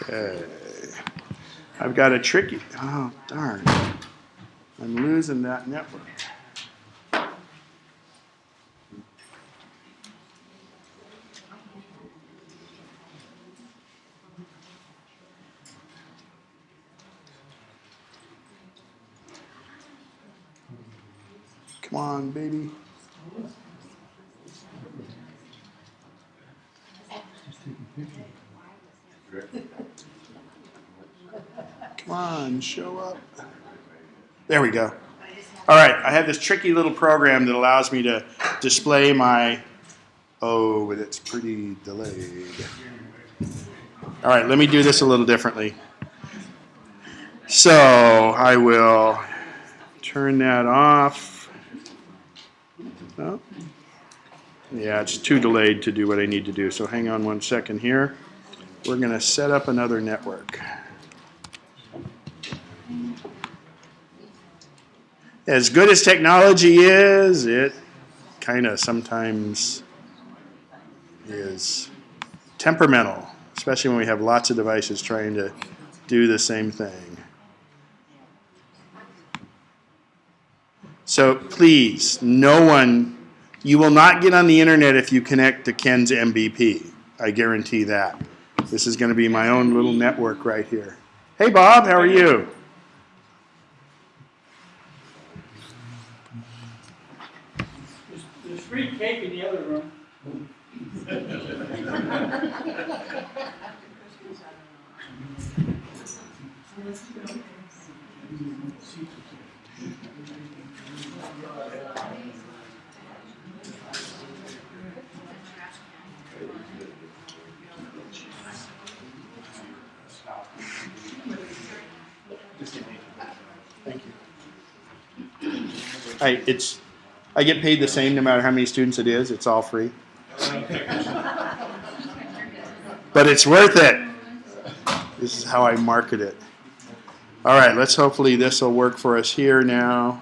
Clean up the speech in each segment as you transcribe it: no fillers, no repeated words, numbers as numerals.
Okay. I've got a tricky, oh darn. I'm losing that network. Come on, baby. Come on, show up. There we go. All right, I have this tricky little program that allows me to display my, oh, but it's pretty delayed. All right, let me do this a little differently. So I will turn that off. Oh. Yeah, it's too delayed to do what I need to do. So hang on 1 second here. We're going to set up another network. As good as technology is, it kind of sometimes is temperamental, especially when we have lots of devices trying to do the same thing. So please, no one, you will not get on the internet if you connect to Ken's MVP. I guarantee that. This is going to be my own little network right here. Hey Bob, how are you? There's free cake in the other room. Thank you. I get paid the same no matter how many students it is. It's all free. But it's worth it. This is how I market it. All right, let's hopefully this will work for us here now.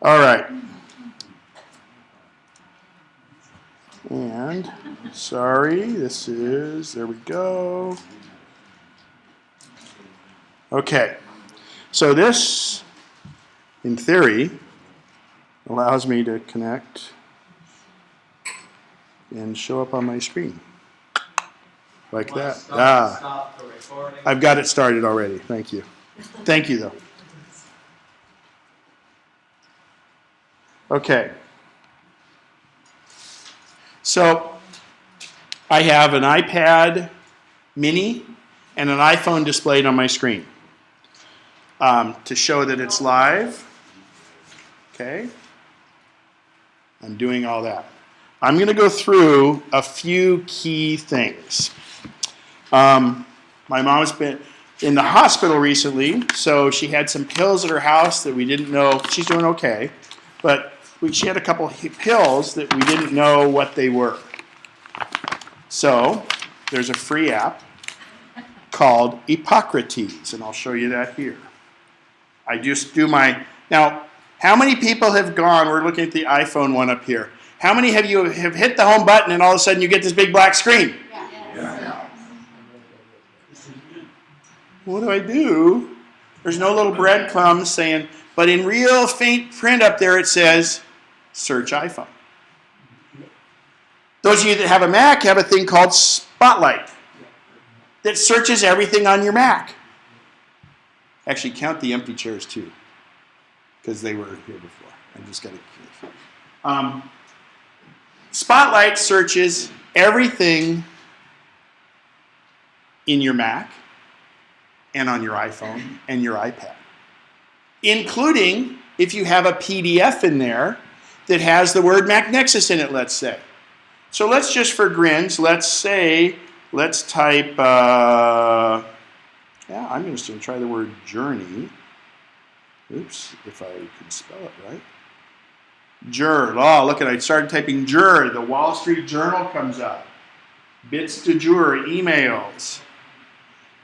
All right. And, sorry, this is, there we go. Okay, so this, in theory, allows me to connect and show up on my screen. Like that. I've got it started already. Thank you. Thank you, though. Okay. So I have an iPad mini and an iPhone displayed on my screen to show that it's live. Okay. I'm doing all that. I'm going to go through a few key things. My mom's been in the hospital recently, so she had some pills at her house that we didn't know. She's doing okay, but she had a couple pills that we didn't know what they were. So there's a free app called Hippocrates, and I'll show you that here. I just do my, now, how many people have gone, we're looking at the iPhone one up here. How many of you have hit the home button and all of a sudden you get this big black screen? Yeah. What do? There's no little breadcrumbs saying, but in real faint print up there it says, search iPhone. Those of you that have a Mac have a thing called Spotlight that searches everything on your Mac. Actually, count the empty chairs too, because they were here before. I just got to. Spotlight searches everything in your Mac and on your iPhone and your iPad, including if you have a PDF in there that has the word MacNexus in it, let's say. So let's just, for grins, let's type, I'm just going to try the word journey. Oops, if I can spell it right. Jur. Oh, look at it. I started typing Jur. The Wall Street Journal comes up. Bits du jour, emails.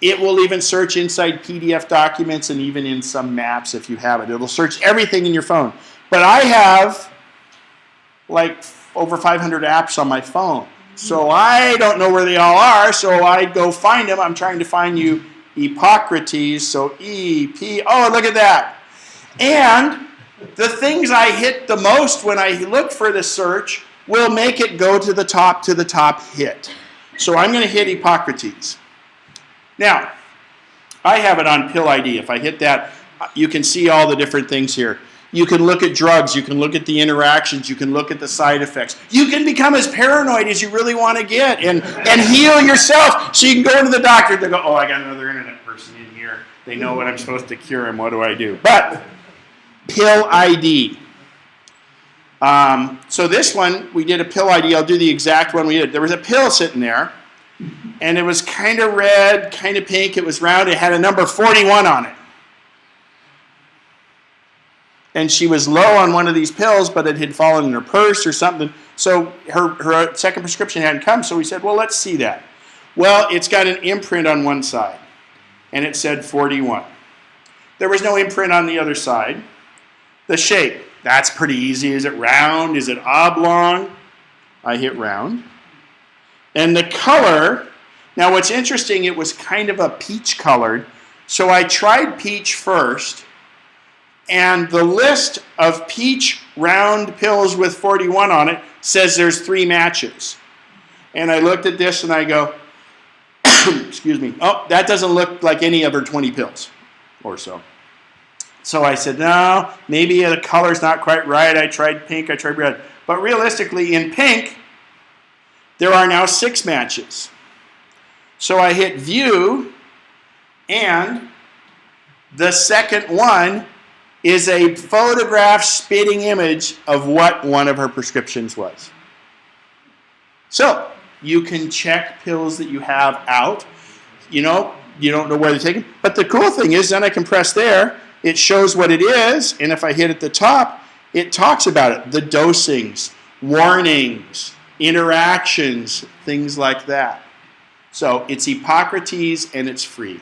It will even search inside PDF documents and even in some maps if you have it. It'll search everything in your phone. But I have like over 500 apps on my phone. So I don't know where they all are, so I go find them. I'm trying to find you Epocrates, so E-P, oh, look at that. And the things I hit the most when I look for the search will make it go to the top hit. So I'm going to hit Epocrates. Now, I have it on Pill ID. If I hit that, you can see all the different things here. You can look at drugs, you can look at the interactions, you can look at the side effects. You can become as paranoid as you really want to get and heal yourself so you can go to the doctor and go, oh, I got another internet person in here. They know what I'm supposed to cure them. What do I do? But Pill ID. So this one, we did a Pill ID. I'll do the exact one we did. There was a pill sitting there, and it was kind of red, kind of pink. It was round. It had a number 41 on it. And she was low on one of these pills, but it had fallen in her purse or something. So her second prescription hadn't come, so we said, well, let's see that. Well, it's got an imprint on one side, and it said 41. There was no imprint on the other side. The shape, that's pretty easy. Is it round? Is it oblong? I hit round. And the color, now what's interesting, it was kind of a peach colored. So I tried peach first. And the list of peach round pills with 41 on it says there's 3 matches. And I looked at this and I go, excuse me, oh, that doesn't look like any other 20 pills or so. So I said, no, maybe the color's not quite right. I tried pink, I tried red. But realistically, in pink, there are now 6 matches. So I hit view, and the second one is a photograph spitting image of what one of her prescriptions was. So you can check pills that you have out. You know, you don't know where to take them. But the cool thing is then I can press there. It shows what it is. And if I hit at the top, it talks about it. The dosings, warnings, interactions, things like that. So it's Epocrates and it's free.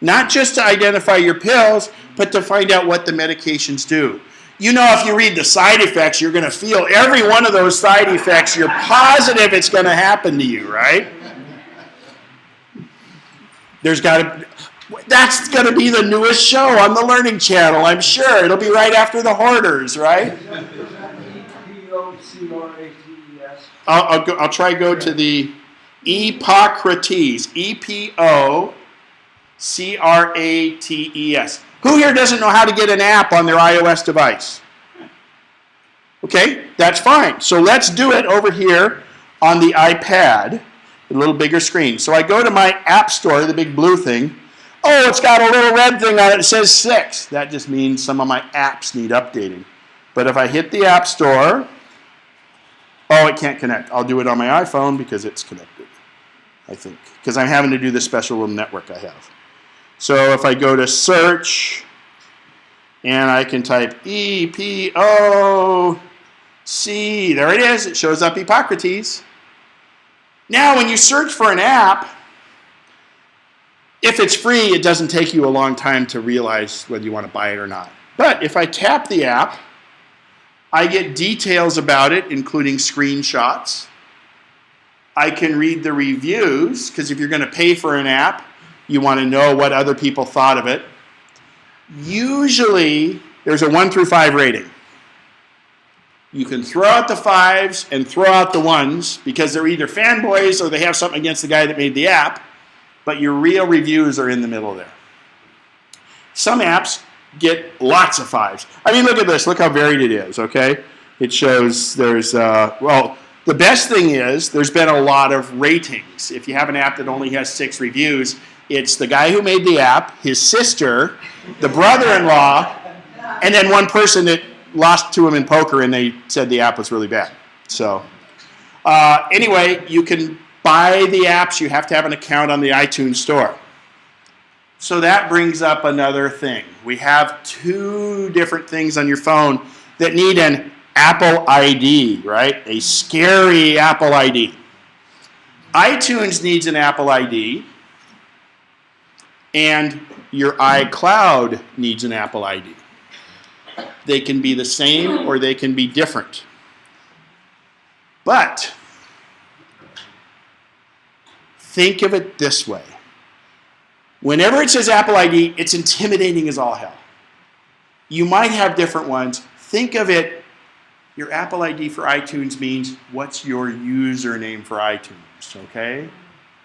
Not just to identify your pills, but to find out what the medications do. You know, if you read the side effects, you're going to feel every one of those side effects. You're positive it's going to happen to you, right? That's going to be the newest show on the Learning Channel, I'm sure. It'll be right after the Hoarders, right? I'll try go to the Epocrates, Epocrates. Who here doesn't know how to get an app on their iOS device? Okay, that's fine. So let's do it over here on the iPad, a little bigger screen. So I go to my App Store, the big blue thing. Oh, it's got a little red thing on it. It says 6. That just means some of my apps need updating. But if I hit the App Store, oh, it can't connect. I'll do it on my iPhone because it's connected, I think, because I'm having to do the special little network I have. So if I go to search, and I can type E-P-O-C, there it is. It shows up Epocrates. Now, when you search for an app, if it's free, it doesn't take you a long time to realize whether you want to buy it or not. But if I tap the app, I get details about it, including screenshots. I can read the reviews, because if you're going to pay for an app, you want to know what other people thought of it. Usually, there's a 1 through 5 rating. You can throw out the 5s and throw out the 1s because they're either fanboys or they have something against the guy that made the app, but your real reviews are in the middle there. Some apps get lots of 5s. I mean, look at this. Look how varied it is, okay? It shows there's, well, the best thing is there's been a lot of ratings. If you have an app that only has 6 reviews, it's the guy who made the app, his sister, the brother-in-law, and then one person that lost to him in poker and they said the app was really bad. So anyway, you can buy the apps. You have to have an account on the iTunes store. So that brings up another thing. We have 2 different things on your phone that need an Apple ID, right? A scary Apple ID. iTunes needs an Apple ID. And your iCloud needs an Apple ID. They can be the same or they can be different. But think of it this way. Whenever it says Apple ID, it's intimidating as all hell. You might have different ones. Think of it, your Apple ID for iTunes means what's your username for iTunes, okay?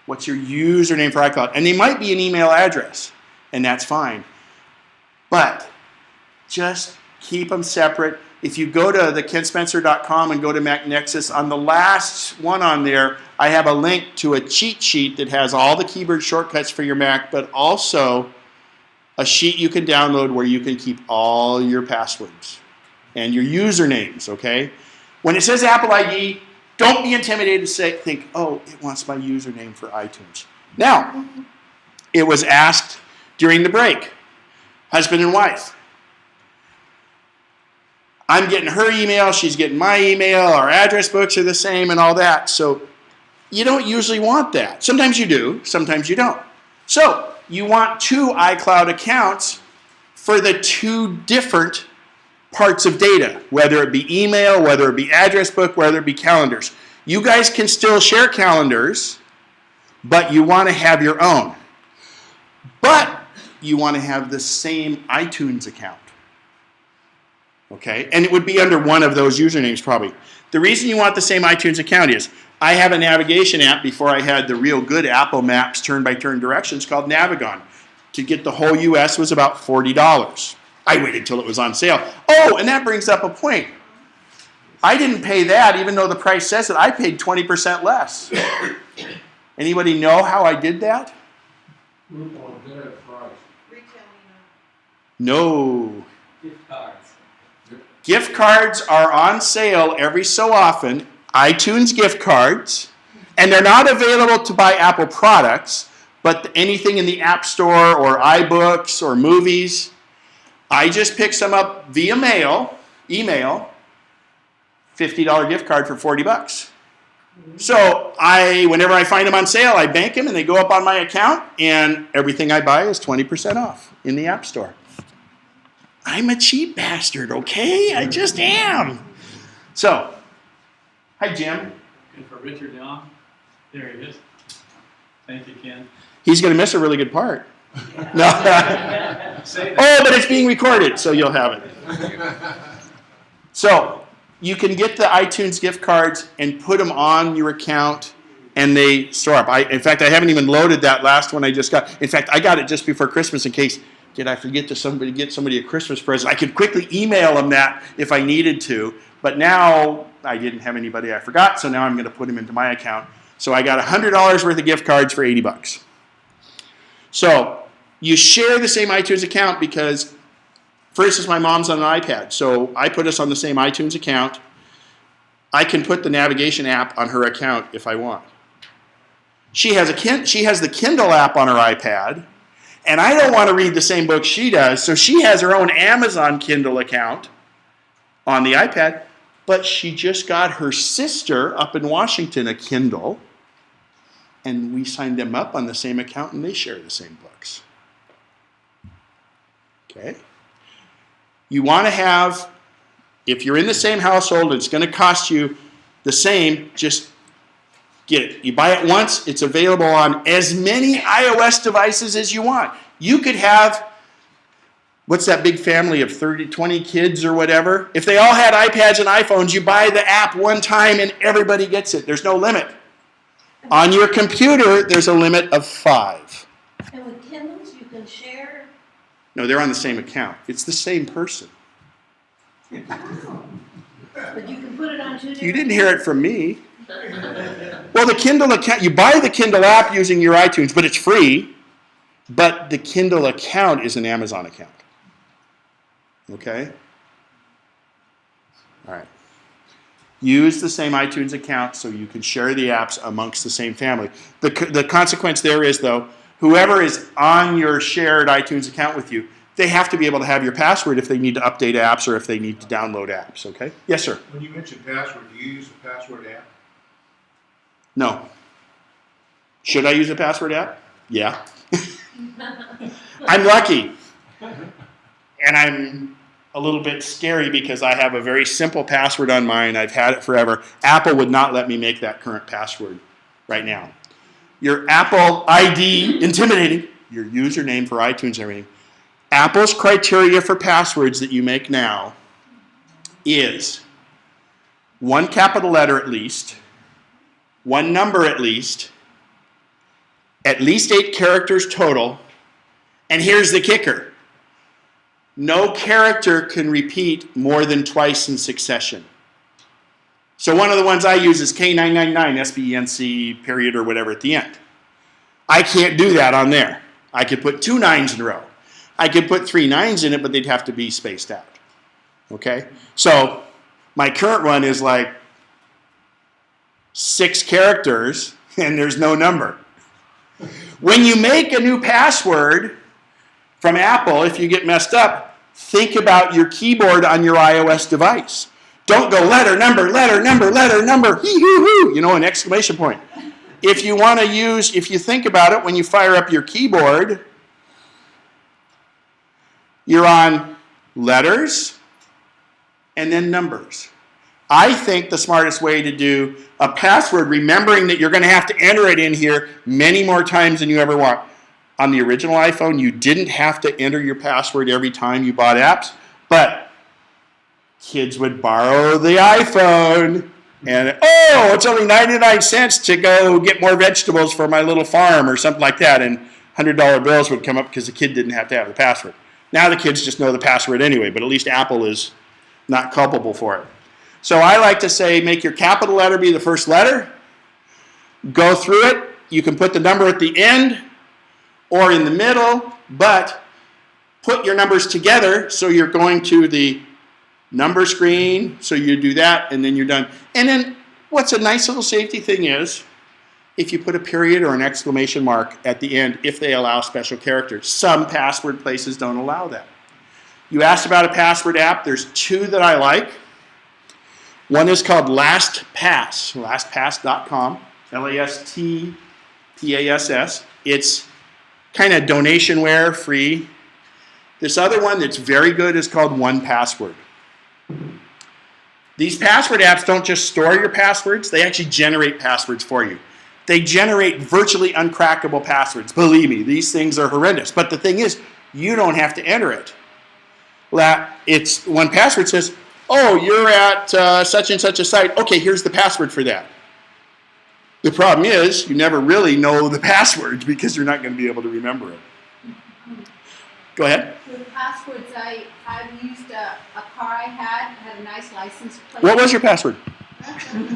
What's your username for iCloud? And they might be an email address, and that's fine. But just keep them separate. If you go to theKenSpencer.com and go to MacNexus, on the last one on there, I have a link to a cheat sheet that has all the keyboard shortcuts for your Mac, but also a sheet you can download where you can keep all your passwords and your usernames, okay? When it says Apple ID, don't be intimidated to think, oh, it wants my username for iTunes. Now, it was asked during the break, husband and wife. I'm getting her email, she's getting my email, our address books are the same and all that. So you don't usually want that. Sometimes you do, sometimes you don't. So you want 2 iCloud accounts for the 2 different parts of data, whether it be email, whether it be address book, whether it be calendars. You guys can still share calendars, but you want to have your own. But you want to have the same iTunes account. Okay, and it would be under one of those usernames probably. The reason you want the same iTunes account is I have a navigation app before I had the real good Apple Maps turn-by-turn directions called Navigon. To get the whole US was about $40. I waited till it was on sale. Oh, and that brings up a point. I didn't pay that even though the price says it. I paid 20% less. Anybody know how I did that? No. Gift cards. Gift cards are on sale every so often, iTunes gift cards, and they're not available to buy Apple products, but anything in the App Store or iBooks or movies. I just pick some up via email, $50 gift card for $40. So whenever I find them on sale, I bank them and they go up on my account, and everything I buy is 20% off in the App Store. I'm a cheap bastard, okay? I just am. So, hi, Jim. And for Richard Young, there he is. Thank you, Ken. He's going to miss a really good part. Yeah. No. Say that. Oh, but it's being recorded, so you'll have it. So, you can get the iTunes gift cards and put them on your account, and they store up. In fact, I haven't even loaded that last one I just got. In fact, I got it just before Christmas in case, did I forget to get somebody a Christmas present? I could quickly email them that if I needed to, but now I didn't have anybody I forgot, so now I'm going to put them into my account. So I got $100 worth of gift cards for $80. So you share the same iTunes account because, for instance, my mom's on an iPad, so I put us on the same iTunes account. I can put the navigation app on her account if I want. She has the Kindle app on her iPad, and I don't want to read the same book she does, so she has her own Amazon Kindle account on the iPad, but she just got her sister up in Washington a Kindle, and we signed them up on the same account, and they share the same books. Okay? You want to have, if you're in the same household, it's going to cost you the same, just get it. You buy it once, it's available on as many iOS devices as you want. You could have, what's that big family of 20 kids or whatever? If they all had iPads and iPhones, you buy the app one time and everybody gets it. There's no limit. On your computer, there's a limit of 5. And with Kindles, you can share? No, they're on the same account. It's the same person. Wow. But you can put it on 2 different... You didn't hear it from me. Well, the Kindle account, you buy the Kindle app using your iTunes, but it's free. But the Kindle account is an Amazon account. Okay? All right. Use the same iTunes account so you can share the apps amongst the same family. The consequence there is, though, whoever is on your shared iTunes account with you, they have to be able to have your password if they need to update apps or if they need to download apps, okay? Yes, sir? When you mention password, do you use a password app? No. Should I use a password app? Yeah. I'm lucky. And I'm a little bit scary because I have a very simple password on mine. I've had it forever. Apple would not let me make that current password right now. Your Apple ID, intimidating, your username for iTunes and everything. Apple's criteria for passwords that you make now is 1 capital letter at least, 1 number at least 8 characters total, and here's the kicker. No character can repeat more than twice in succession. So one of the ones I use is K999, SBNC, period, or whatever at the end. I can't do that on there. I could put 2 9s in a row. I could put 3 9s in it, but they'd have to be spaced out. Okay? So my current one is like 6 characters, and there's no number. When you make a new password from Apple, if you get messed up, think about your keyboard on your iOS device. Don't go letter, number, hee-hoo-hoo, an exclamation point. If you want to use, if you think about it, when you fire up your keyboard, you're on letters and then numbers. I think the smartest way to do a password, remembering that you're going to have to enter it in here many more times than you ever want. On the original iPhone, you didn't have to enter your password every time you bought apps, but kids would borrow the iPhone and, it's only 99 cents to go get more vegetables for my little farm or something like that, and $100 bills would come up because the kid didn't have to have the password. Now the kids just know the password anyway, but at least Apple is not culpable for it. So I like to say make your capital letter be the first letter, go through it, you can put the number at the end or in the middle, but put your numbers together so you're going to the number screen, so you do that, and then you're done. And then what's a nice little safety thing is, if you put a period or an exclamation mark at the end, if they allow special characters. Some password places don't allow that. You asked about a password app. There's 2 that I like. One is called LastPass, lastpass.com, LASTPASS. It's kind of donationware, free. This other one that's very good is called 1Password. These password apps don't just store your passwords, they actually generate passwords for you. They generate virtually uncrackable passwords. Believe me, these things are horrendous. But the thing is, you don't have to enter it. It's 1Password says, you're at such and such a site. Okay, here's the password for that. The problem is, you never really know the password because you're not going to be able to remember it. Go ahead. With passwords, I've used a car I had a nice license plate. What was your password?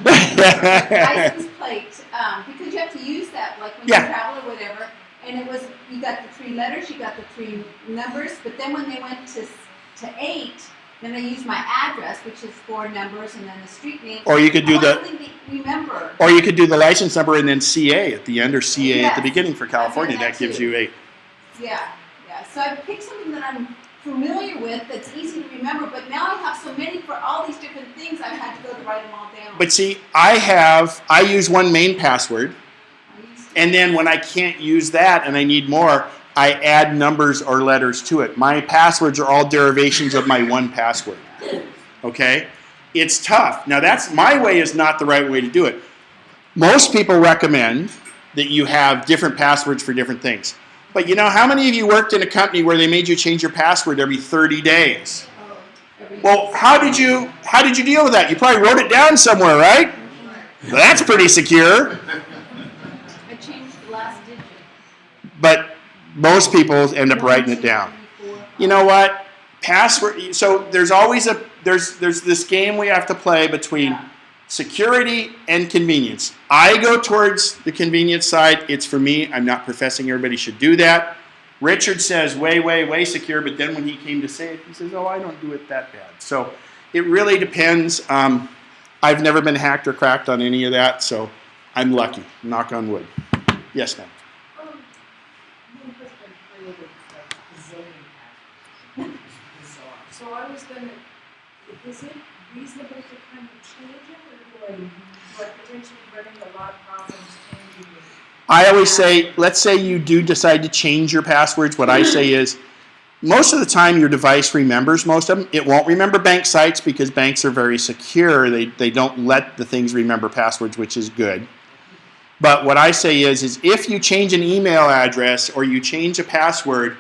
License plate, because you have to use that, like when you travel or whatever. And it was, you got the 3 letters, you got the 3 numbers, but then when they went to 8, then I used my address, which is 4 numbers, and then the street name. Or you could do remember. Or you could do the license number and then CA at the end or CA at the beginning for California. That gives you 8. Yeah. So I picked something that I'm familiar with that's easy to remember, but now I have so many for all these different things, I've had to go to write them all down. But see, I use one main password, and then when I can't use that and I need more, I add numbers or letters to it. My passwords are all derivations of my 1Password. Okay? It's tough. Now my way is not the right way to do it. Most people recommend that you have different passwords for different things. But how many of you worked in a company where they made you change your password every 30 days? Well, how did you deal with that? You probably wrote it down somewhere, right? Well, that's pretty secure. I changed the last digit. But most people end up writing it down. You know what? Password. So there's always there's this game we have to play between security and convenience. I go towards the convenience side. It's for me. I'm not professing everybody should do that. Richard says way secure, but then when he came to say it, he says, I don't do it that bad. So it really depends. I've never been hacked or cracked on any of that, so I'm lucky. Knock on wood. Yes, ma'am. So I was going to, is it reasonable to kind of change it, or do I potentially run into a lot of problems changing it? I always say, let's say you do decide to change your passwords. What I say is, most of the time your device remembers most of them. It won't remember bank sites because banks are very secure. They don't let the things remember passwords, which is good. But what I say is if you change an email address or you change a password,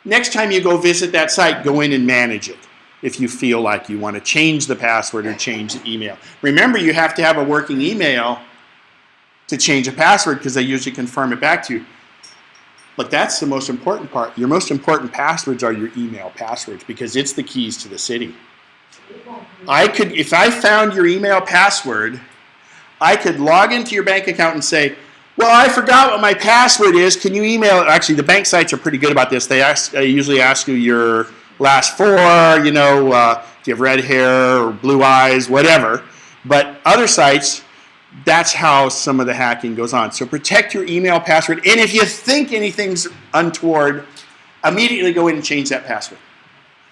next time you go visit that site, go in and manage it if you feel like you want to change the password or change the email. Remember, you have to have a working email to change a password because they usually confirm it back to you. But that's the most important part. Your most important passwords are your email passwords because it's the keys to the city. If I found your email password, I could log into your bank account and say, well, I forgot what my password is. Can you email it? Actually, the bank sites are pretty good about this. They usually ask you your last four, if you have red hair or blue eyes, whatever. But other sites, that's how some of the hacking goes on. So protect your email password. And if you think anything's untoward, immediately go in and change that password.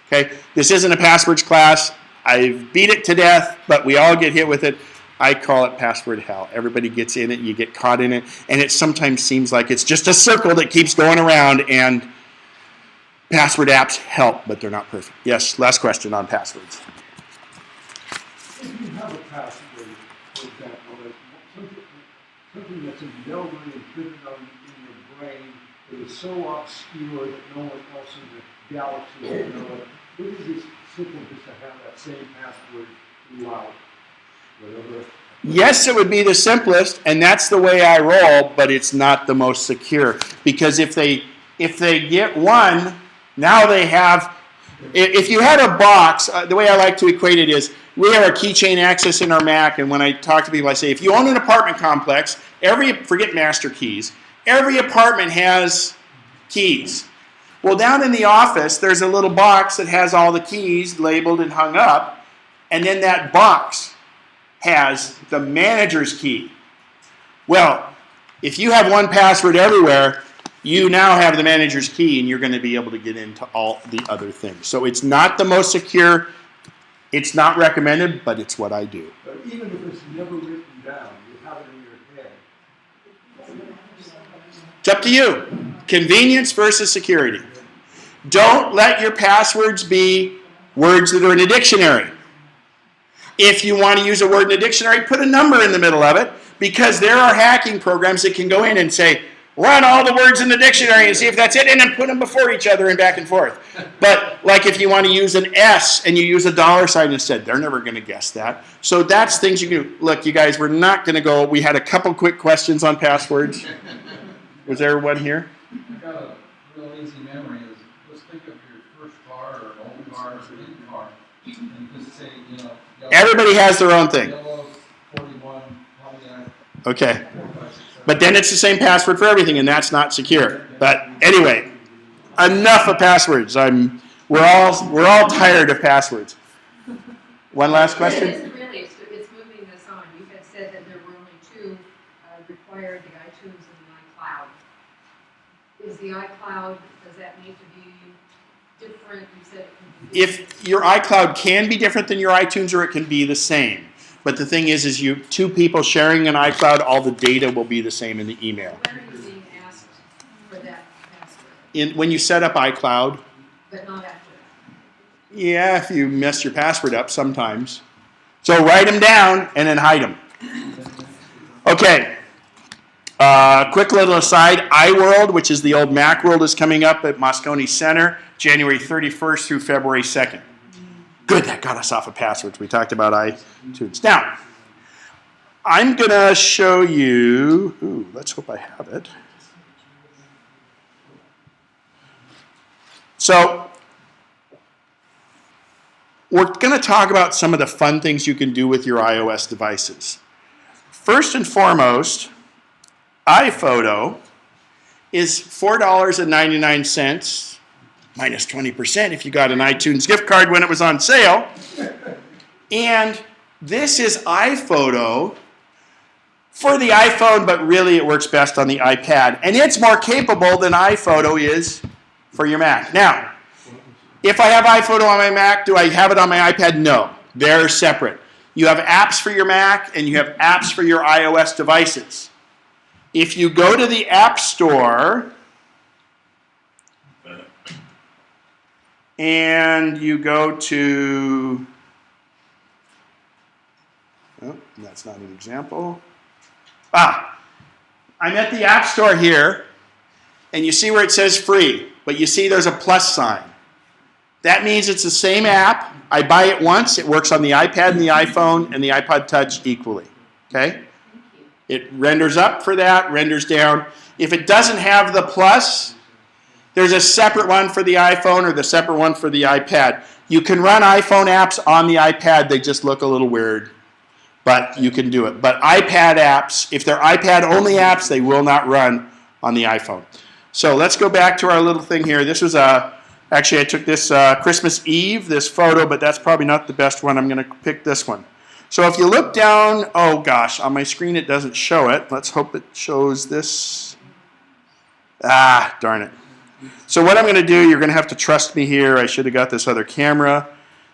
Okay? This isn't a passwords class. I've beat it to death, but we all get hit with it. I call it password hell. Everybody gets in it, you get caught in it, and it sometimes seems like it's just a circle that keeps going around, and password apps help, but they're not perfect. Yes, last question on passwords. If you have a password, for example, something that's embedded and imprinted in your brain that is so obscure that no one else in the galaxy will know it, wouldn't it be simple just to have that same password throughout? Whatever. Yes, it would be the simplest, and that's the way I roll, but it's not the most secure. Because if they get one, now they have, if you had a box, the way I like to equate it is, we have our keychain access in our Mac, and when I talk to people, I say, if you own an apartment complex, forget master keys, every apartment has keys. Well, down in the office, there's a little box that has all the keys labeled and hung up, and then that box has the manager's key. Well, if you have one password everywhere, you now have the manager's key and you're going to be able to get into all the other things. So it's not the most secure, it's not recommended, but it's what I do. But even if it's never written down, you have it in your head. It's up to you. Convenience versus security. Don't let your passwords be words that are in a dictionary. If you want to use a word in a dictionary, put a number in the middle of it, because there are hacking programs that can go in and say, run all the words in the dictionary and see if that's it, and then put them before each other and back and forth. But like if you want to use an S and you use a dollar sign instead, they're never going to guess that. So that's things you can do. Look, you guys, we're not going to go. We had a couple quick questions on passwords. Was there one here? I got a real easy memory. Let's think of your first car or an old car or a new car, and just say, yellow, Everybody has their own thing. Yellow 41, Pontiac. Okay. But then it's the same password for everything, and that's not secure. But anyway, enough of passwords. We're all tired of passwords. One last question? It isn't really, it's moving this on. You had said that there were only two required, the iTunes and the iCloud. Is the iCloud, does that need to be different? You said it can be different. If your iCloud can be different than your iTunes, or it can be the same. But the thing is you two people sharing an iCloud, all the data will be the same in the email. When are you being asked for that password? When you set up iCloud, But not after that. yeah, if you mess your password up sometimes. So write them down and then hide them. Okay. Quick little aside, iWorld, which is the old Macworld, is coming up at Moscone Center, January 31st through February 2nd. Good, that got us off of passwords. We talked about iTunes. Now, I'm going to show you, let's hope I have it. So, we're going to talk about some of the fun things you can do with your iOS devices. First and foremost, iPhoto is $4.99 minus 20% if you got an iTunes gift card when it was on sale. And this is iPhoto for the iPhone, but really it works best on the iPad. And it's more capable than iPhoto is for your Mac. Now, if I have iPhoto on my Mac, do I have it on my iPad? No, they're separate. You have apps for your Mac and you have apps for your iOS devices. If you go to the App Store and you go to, oh, that's not an example. I'm at the App Store here, and you see where it says free, but you see there's a plus sign. That means it's the same app. I buy it once. It works on the iPad and the iPhone and the iPod Touch equally. Okay? It renders up for that, renders down. If it doesn't have the plus, there's a separate one for the iPhone or the separate one for the iPad. You can run iPhone apps on the iPad. They just look a little weird, but you can do it. But iPad apps, if they're iPad-only apps, they will not run on the iPhone. So let's go back to our little thing here. This was actually I took this Christmas Eve, this photo, but that's probably not the best one. I'm going to pick this one. So if you look down, oh gosh, on my screen it doesn't show it. Let's hope it shows this. Darn it. So what I'm going to do, you're going to have to trust me here. I should have got this other camera.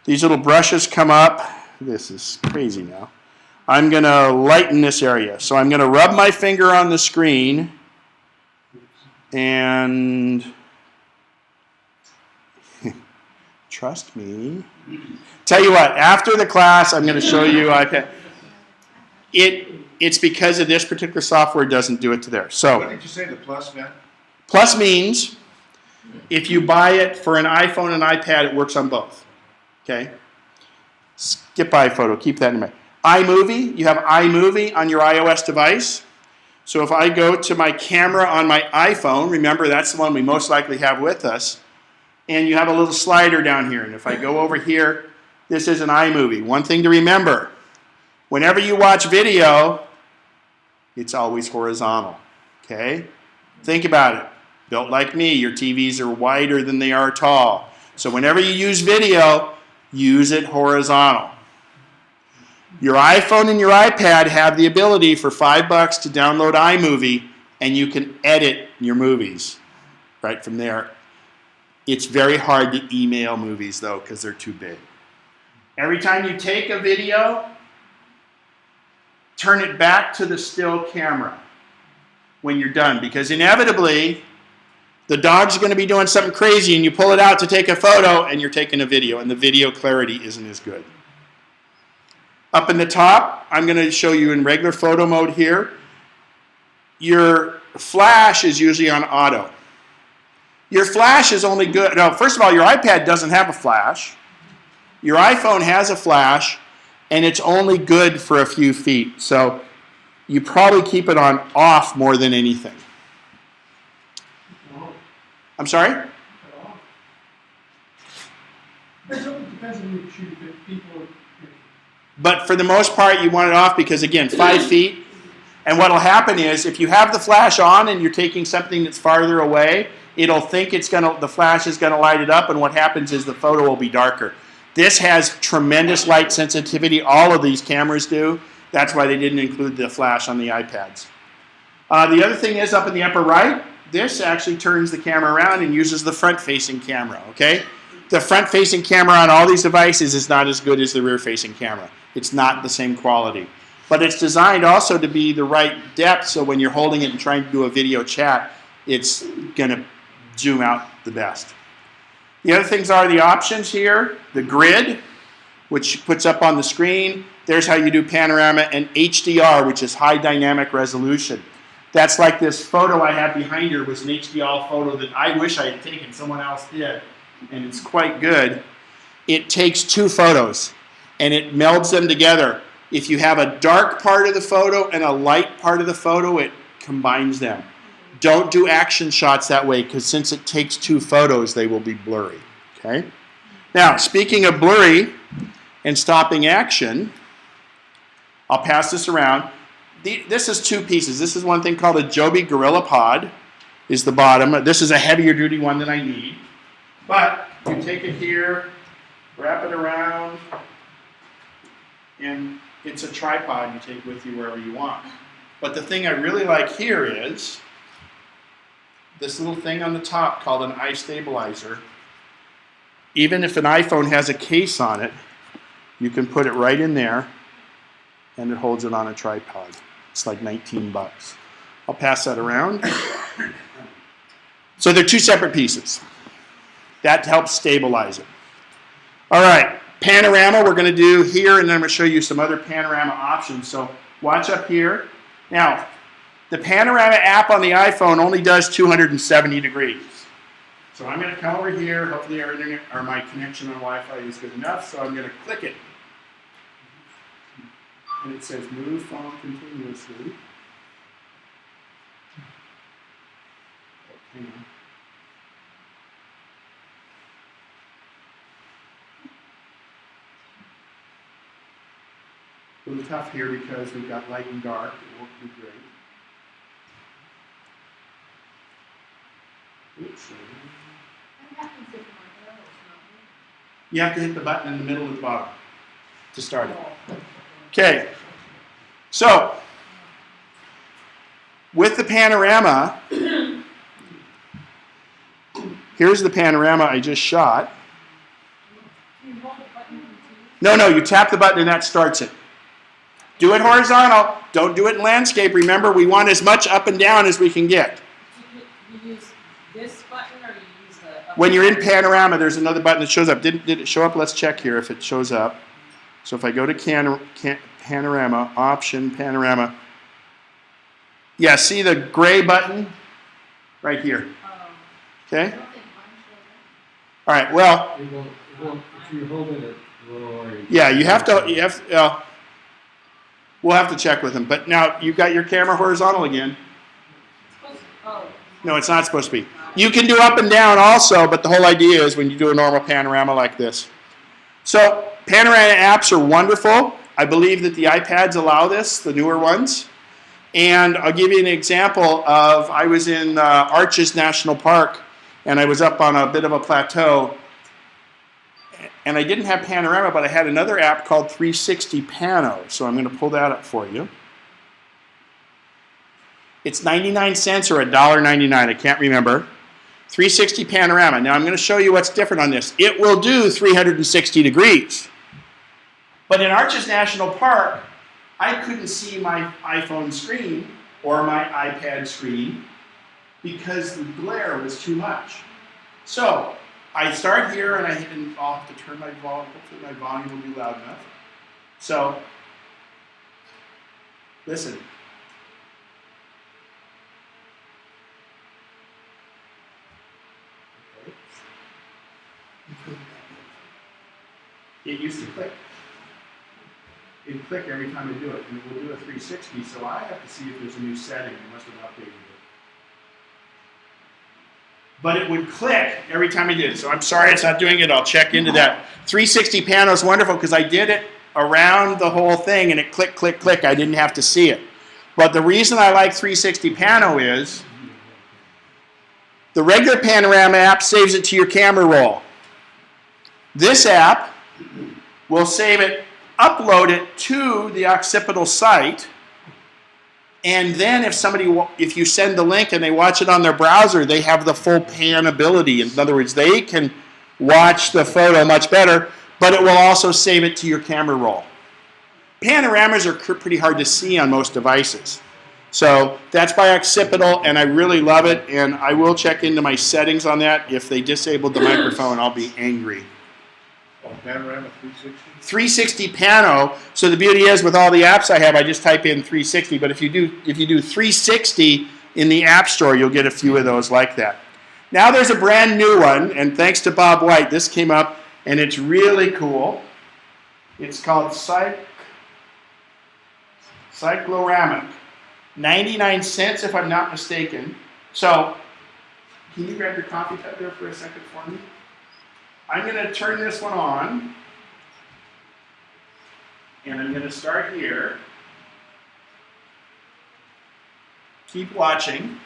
These little brushes come up. This is crazy now. I'm going to lighten this area. So I'm going to rub my finger on the screen and trust me. Tell you what, after the class, I'm going to show you iPad. It's because of this particular software doesn't do it to there. What So did you say the plus meant? plus means if you buy it for an iPhone and iPad, it works on both. Okay? Skip iPhoto, keep that in mind. iMovie, you have iMovie on your iOS device. So if I go to my camera on my iPhone, remember that's the one we most likely have with us, and you have a little slider down here. And if I go over here, this is an iMovie. One thing to remember, whenever you watch video, it's always horizontal. Okay? Think about it. Built like me, your TVs are wider than they are tall. So whenever you use video, use it horizontal. Your iPhone and your iPad have the ability for $5 to download iMovie, and you can edit your movies right from there. It's very hard to email movies, though, because they're too big. Every time you take a video, turn it back to the still camera when you're done, because inevitably, the dog's going to be doing something crazy, and you pull it out to take a photo, and you're taking a video, and the video clarity isn't as good. Up in the top, I'm going to show you in regular photo mode here. Your flash is usually on auto. Your flash is only good. No, first of all, your iPad doesn't have a flash. Your iPhone has a flash, and it's only good for a few feet. So you probably keep it on off more than anything. I'm sorry? Depends on the shoot, but people. But for the most part, you want it off because, again, 5 feet. And what will happen is if you have the flash on and you're taking something that's farther away, it'll think the flash is going to light it up, and what happens is the photo will be darker. This has tremendous light sensitivity. All of these cameras do. That's why they didn't include the flash on the iPads. The other thing is up in the upper right, this actually turns the camera around and uses the front-facing camera, okay? The front-facing camera on all these devices is not as good as the rear-facing camera. It's not the same quality. But it's designed also to be the right depth, so when you're holding it and trying to do a video chat, it's going to zoom out the best. The other things are the options here, the grid, which puts up on the screen. There's how you do panorama, and HDR, which is high dynamic resolution. That's like this photo I have behind here was an HDR photo that I wish I had taken, someone else did, and it's quite good. It takes 2 photos, and it melds them together. If you have a dark part of the photo and a light part of the photo, it combines them. Don't do action shots that way, because since it takes 2 photos, they will be blurry. Okay? Now, speaking of blurry and stopping action, I'll pass this around. This is 2 pieces. This is one thing called a Joby Gorillapod, is the bottom. This is a heavier duty one than I need. But you take it here, wrap it around, and it's a tripod you take with you wherever you want. But the thing I really like here is this little thing on the top called an eye stabilizer. Even if an iPhone has a case on it, you can put it right in there, and it holds it on a tripod. It's like $19. I'll pass that around. So they're 2 separate pieces. That helps stabilize it. All right, Panorama we're going to do here, and then I'm going to show you some other Panorama options. So watch up here. Now, the Panorama app on the iPhone only does 270 degrees. So I'm going to come over here. Hopefully our internet or my connection on Wi-Fi is good enough. So I'm going to click it. And it says move phone continuously. Oh, hang on. A little tough here because we've got light and dark. It won't be great. Oops. What happens if my arrow's not You have to hit the button in the middle of the bottom to start it. Okay. So, with the Panorama, here's the Panorama I just shot. No, you tap the button and that starts it. Do it horizontal. Don't do it in landscape. Remember, we want as much up and down as we can get. You use this button or you use the... When you're in Panorama, there's another button that shows up. Did it show up? Let's check here if it shows up. So if I go to Panorama, Option, Panorama. Yeah, see the gray button? Right here. Okay? All right, well... It won't, if you're holding it, yeah, you have to... we'll have to check with them. But now, you've got your camera horizontal again. No, it's not supposed to be. You can do up and down also, but the whole idea is when you do a normal panorama like this. So, Panorama apps are wonderful. I believe that the iPads allow this, the newer ones. And I'll give you an example of, I was in Arches National Park, and I was up on a bit of a plateau, and I didn't have Panorama, but I had another app called 360 Pano, so I'm going to pull that up for you. It's 99 cents or $1.99, I can't remember. 360 Panorama. Now I'm going to show you what's different on this. It will do 360 degrees. But in Arches National Park, I couldn't see my iPhone screen or my iPad screen because the glare was too much. So I start here and I'll have to turn my volume, hopefully my volume will be loud enough. So, listen. It used to click. It'd click every time I do it, and it will do a 360, so I have to see if there's a new setting. I must have updated it. But it would click every time I did it, so I'm sorry it's not doing it. I'll check into that. 360 Pano is wonderful because I did it around the whole thing, and it click, click, click. I didn't have to see it. But the reason I like 360 Pano is the regular Panorama app saves it to your camera roll. This app will save it, upload it to the occipital site, and then if you send the link and they watch it on their browser, they have the full pan ability. In other words, they can watch the photo much better, but it will also save it to your camera roll. Panoramas are pretty hard to see on most devices. So that's by occipital, and I really love it, and I will check into my settings on that. If they disabled the microphone, I'll be angry. Panorama 360? 360 Pano. So the beauty is with all the apps I have, I just type in 360. But if you do 360 in the App Store, you'll get a few of those like that. Now there's a brand new one, and thanks to Bob White, this came up, and it's really cool. It's called Cycloramic. 99 cents, if I'm not mistaken. So, can you grab your coffee cup there for a second for me? I'm going to turn this one on, and I'm going to start here. Keep watching.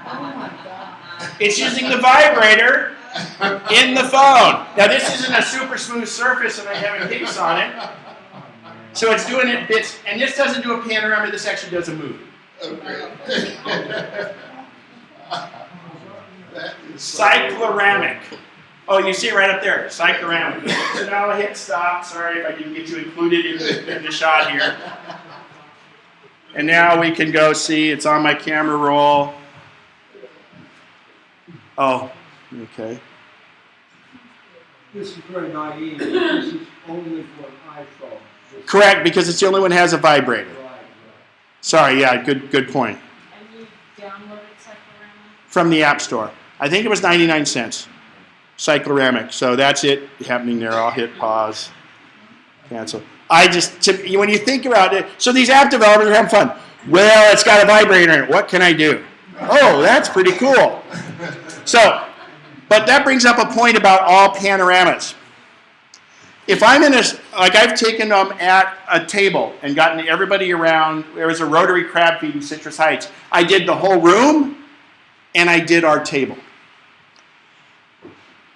Oh my God. It's using the vibrator in the phone. Now this isn't a super smooth surface and I have a case on it. So it's doing it bits, and this doesn't do a panorama, this actually does a movie. Okay. Cycloramic. Oh, you see it right up there, cycloramic. So now I'll hit stop. Sorry if I didn't get you included in the shot here. And now we can go see, it's on my camera roll. Oh, okay. This is very naive. This is only for an iPhone. Correct, because it's the only one that has a vibrator. Right, right. Sorry, yeah, good point. And you downloaded Cyclorama? From the App Store. I think it was 99 cents. Cycloramic. So that's it happening there. I'll hit pause. Cancel. When you think about it, so these app developers are having fun. Well, it's got a vibrator in it. What can I do? Oh, that's pretty cool. So, but that brings up a point about all panoramas. If I'm in I've taken them at a table and gotten everybody around. There was a rotary crab feed in Citrus Heights. I did the whole room, and I did our table.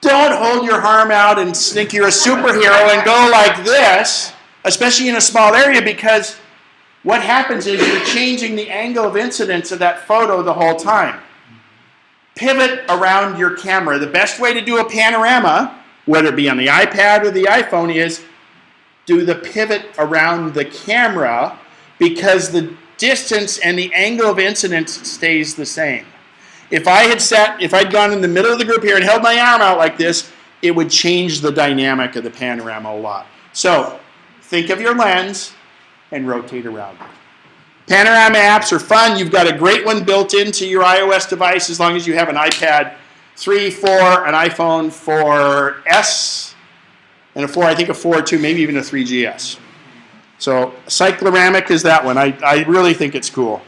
Don't hold your arm out and think you're a superhero and go like this, especially in a small area, because what happens is you're changing the angle of incidence of that photo the whole time. Pivot around your camera. The best way to do a panorama, whether it be on the iPad or the iPhone, is do the pivot around the camera, because the distance and the angle of incidence stays the same. If I'd gone in the middle of the group here and held my arm out like this, it would change the dynamic of the panorama a lot. So think of your lens and rotate around it. Panorama apps are fun. You've got a great one built into your iOS device as long as you have an iPad 3, 4, an iPhone 4S, and a 4, I think a 4 too, maybe even a 3GS. So Cycloramic is that one. I really think it's cool.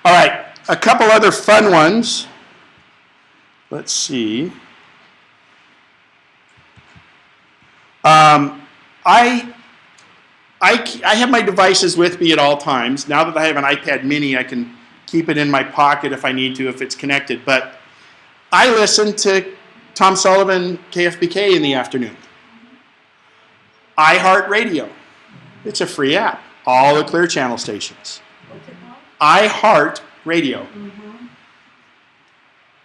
All right. A couple other fun ones. Let's see. I have my devices with me at all times. Now that I have an iPad mini, I can keep it in my pocket if I need to, if it's connected. But I listen to Tom Sullivan, KFBK in the afternoon. iHeartRadio. It's a free app. All the Clear Channel stations. What's it called? iHeartRadio.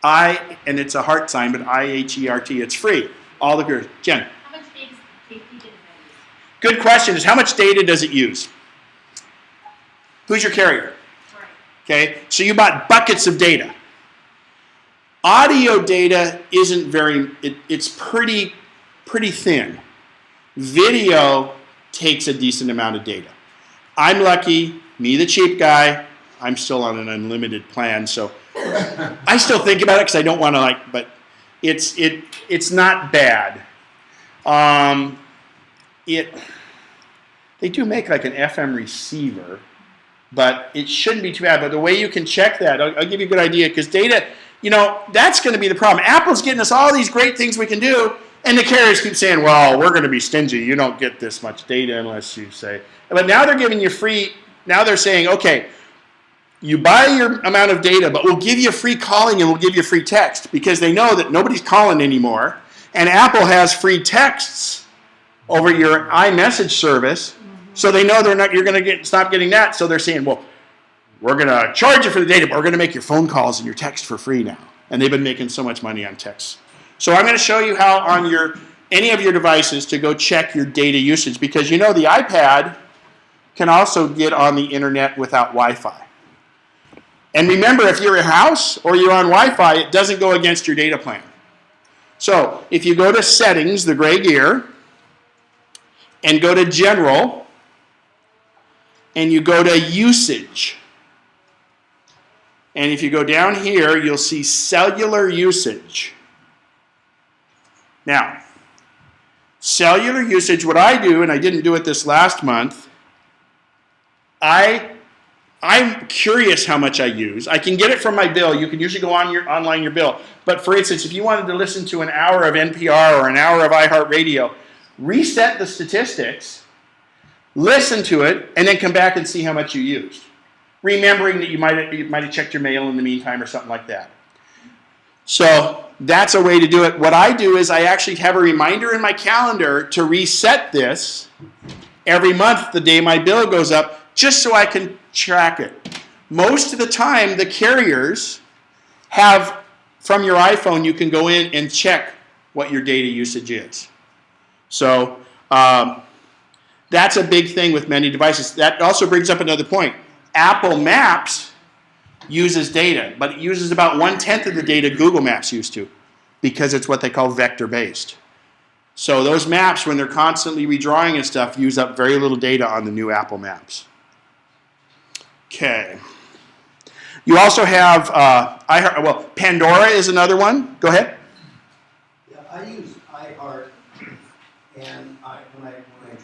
And it's a heart sign, but IHERT. It's free. All the Clear. Jen. How much data do you use? Good question is how much data does it use? Who's your carrier? Right. Okay, so you bought buckets of data. Audio data isn't it's pretty thin. Video takes a decent amount of data. I'm lucky, me the cheap guy, I'm still on an unlimited plan, so I still think about it because I don't want to but it's not bad. They do make like an FM receiver, but it shouldn't be too bad. But the way you can check that, I'll give you a good idea, because data, that's going to be the problem. Apple's getting us all these great things we can do, and the carriers keep saying, well, we're going to be stingy. You don't get this much data unless you say. But now they're giving you free, now they're saying, okay, you buy your amount of data, but we'll give you free calling and we'll give you free text, because they know that nobody's calling anymore, and Apple has free texts over your iMessage service. So they know you're going to stop getting that. So they're saying, well, we're going to charge you for the data, but we're going to make your phone calls and your text for free now. And they've been making so much money on text. So I'm going to show you how on any of your devices to go check your data usage, because the iPad can also get on the internet without Wi-Fi. And remember, if you're a house or you're on Wi-Fi, it doesn't go against your data plan. So if you go to Settings, the gray gear, and go to General, and you go to Usage. And if you go down here, you'll see Cellular Usage. Now, cellular usage, what I do, and I didn't do it this last month, I'm curious how much I use. I can get it from my bill. You can usually go on online your bill. But for instance, if you wanted to listen to an hour of NPR or an hour of iHeartRadio, reset the statistics, listen to it, and then come back and see how much you used. Remembering that you might have checked your mail in the meantime or something like that. So that's a way to do it. What I do is I actually have a reminder in my calendar to reset this every month, the day my bill goes up, just so I can track it. Most of the time, the carriers have, from your iPhone, you can go in and check what your data usage is. So that's a big thing with many devices. That also brings up another point. Apple Maps uses data, but it uses about 1/10 of the data Google Maps used to, because it's what they call vector-based. So those maps, when they're constantly redrawing and stuff, use up very little data on the new Apple Maps. Okay. You also have Pandora is another one. Go ahead. Yeah, I use iHeart, and when I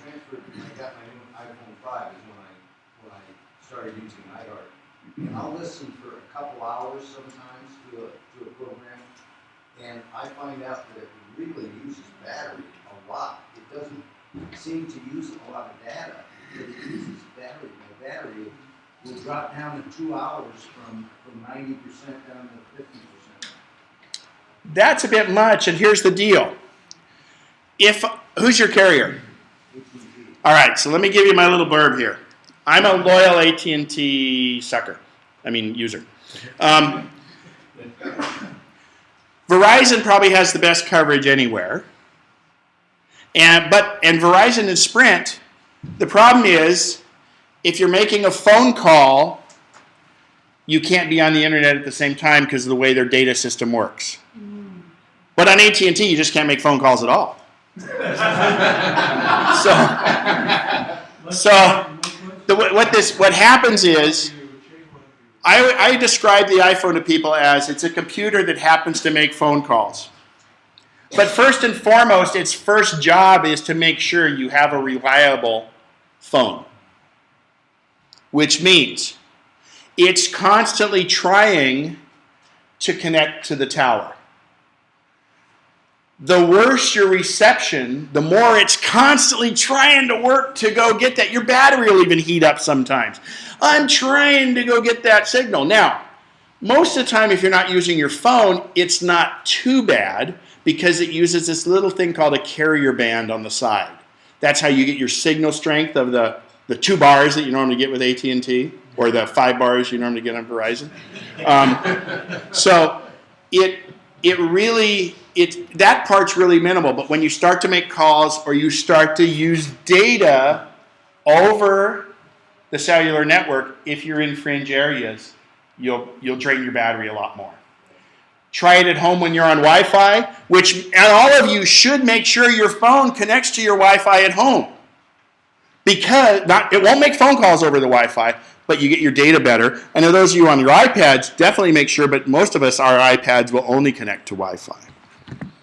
transferred, when I got my new iPhone 5 is when I started using iHeart, and I'll listen for a couple hours sometimes to a program, and I find out that it really uses battery a lot. It doesn't seem to use a lot of data, but it uses battery. My battery will drop down in 2 hours from 90% down to 50%. That's a bit much, and here's the deal. Who's your carrier? All right, so let me give you my little blurb here. I'm a loyal AT&T user. Verizon probably has the best coverage anywhere. And Verizon and Sprint, the problem is, if you're making a phone call, you can't be on the internet at the same time because of the way their data system works. But on AT&T, you just can't make phone calls at all. What happens is, I describe the iPhone to people as it's a computer that happens to make phone calls. But first and foremost, its first job is to make sure you have a reliable phone. Which means it's constantly trying to connect to the tower. The worse your reception, the more it's constantly trying to work to go get that. Your battery will even heat up sometimes. I'm trying to go get that signal. Now, most of the time, if you're not using your phone, it's not too bad because it uses this little thing called a carrier band on the side. That's how you get your signal strength of the 2 bars that you normally get with AT&T, or the 5 bars you normally get on Verizon. So that part's really minimal, but when you start to make calls or you start to use data over the cellular network, if you're in fringe areas, you'll drain your battery a lot more. Try it at home when you're on Wi-Fi, and all of you should make sure your phone connects to your Wi-Fi at home. Because it won't make phone calls over the Wi-Fi, but you get your data better. And for those of you on your iPads, definitely make sure, but most of us, our iPads will only connect to Wi-Fi.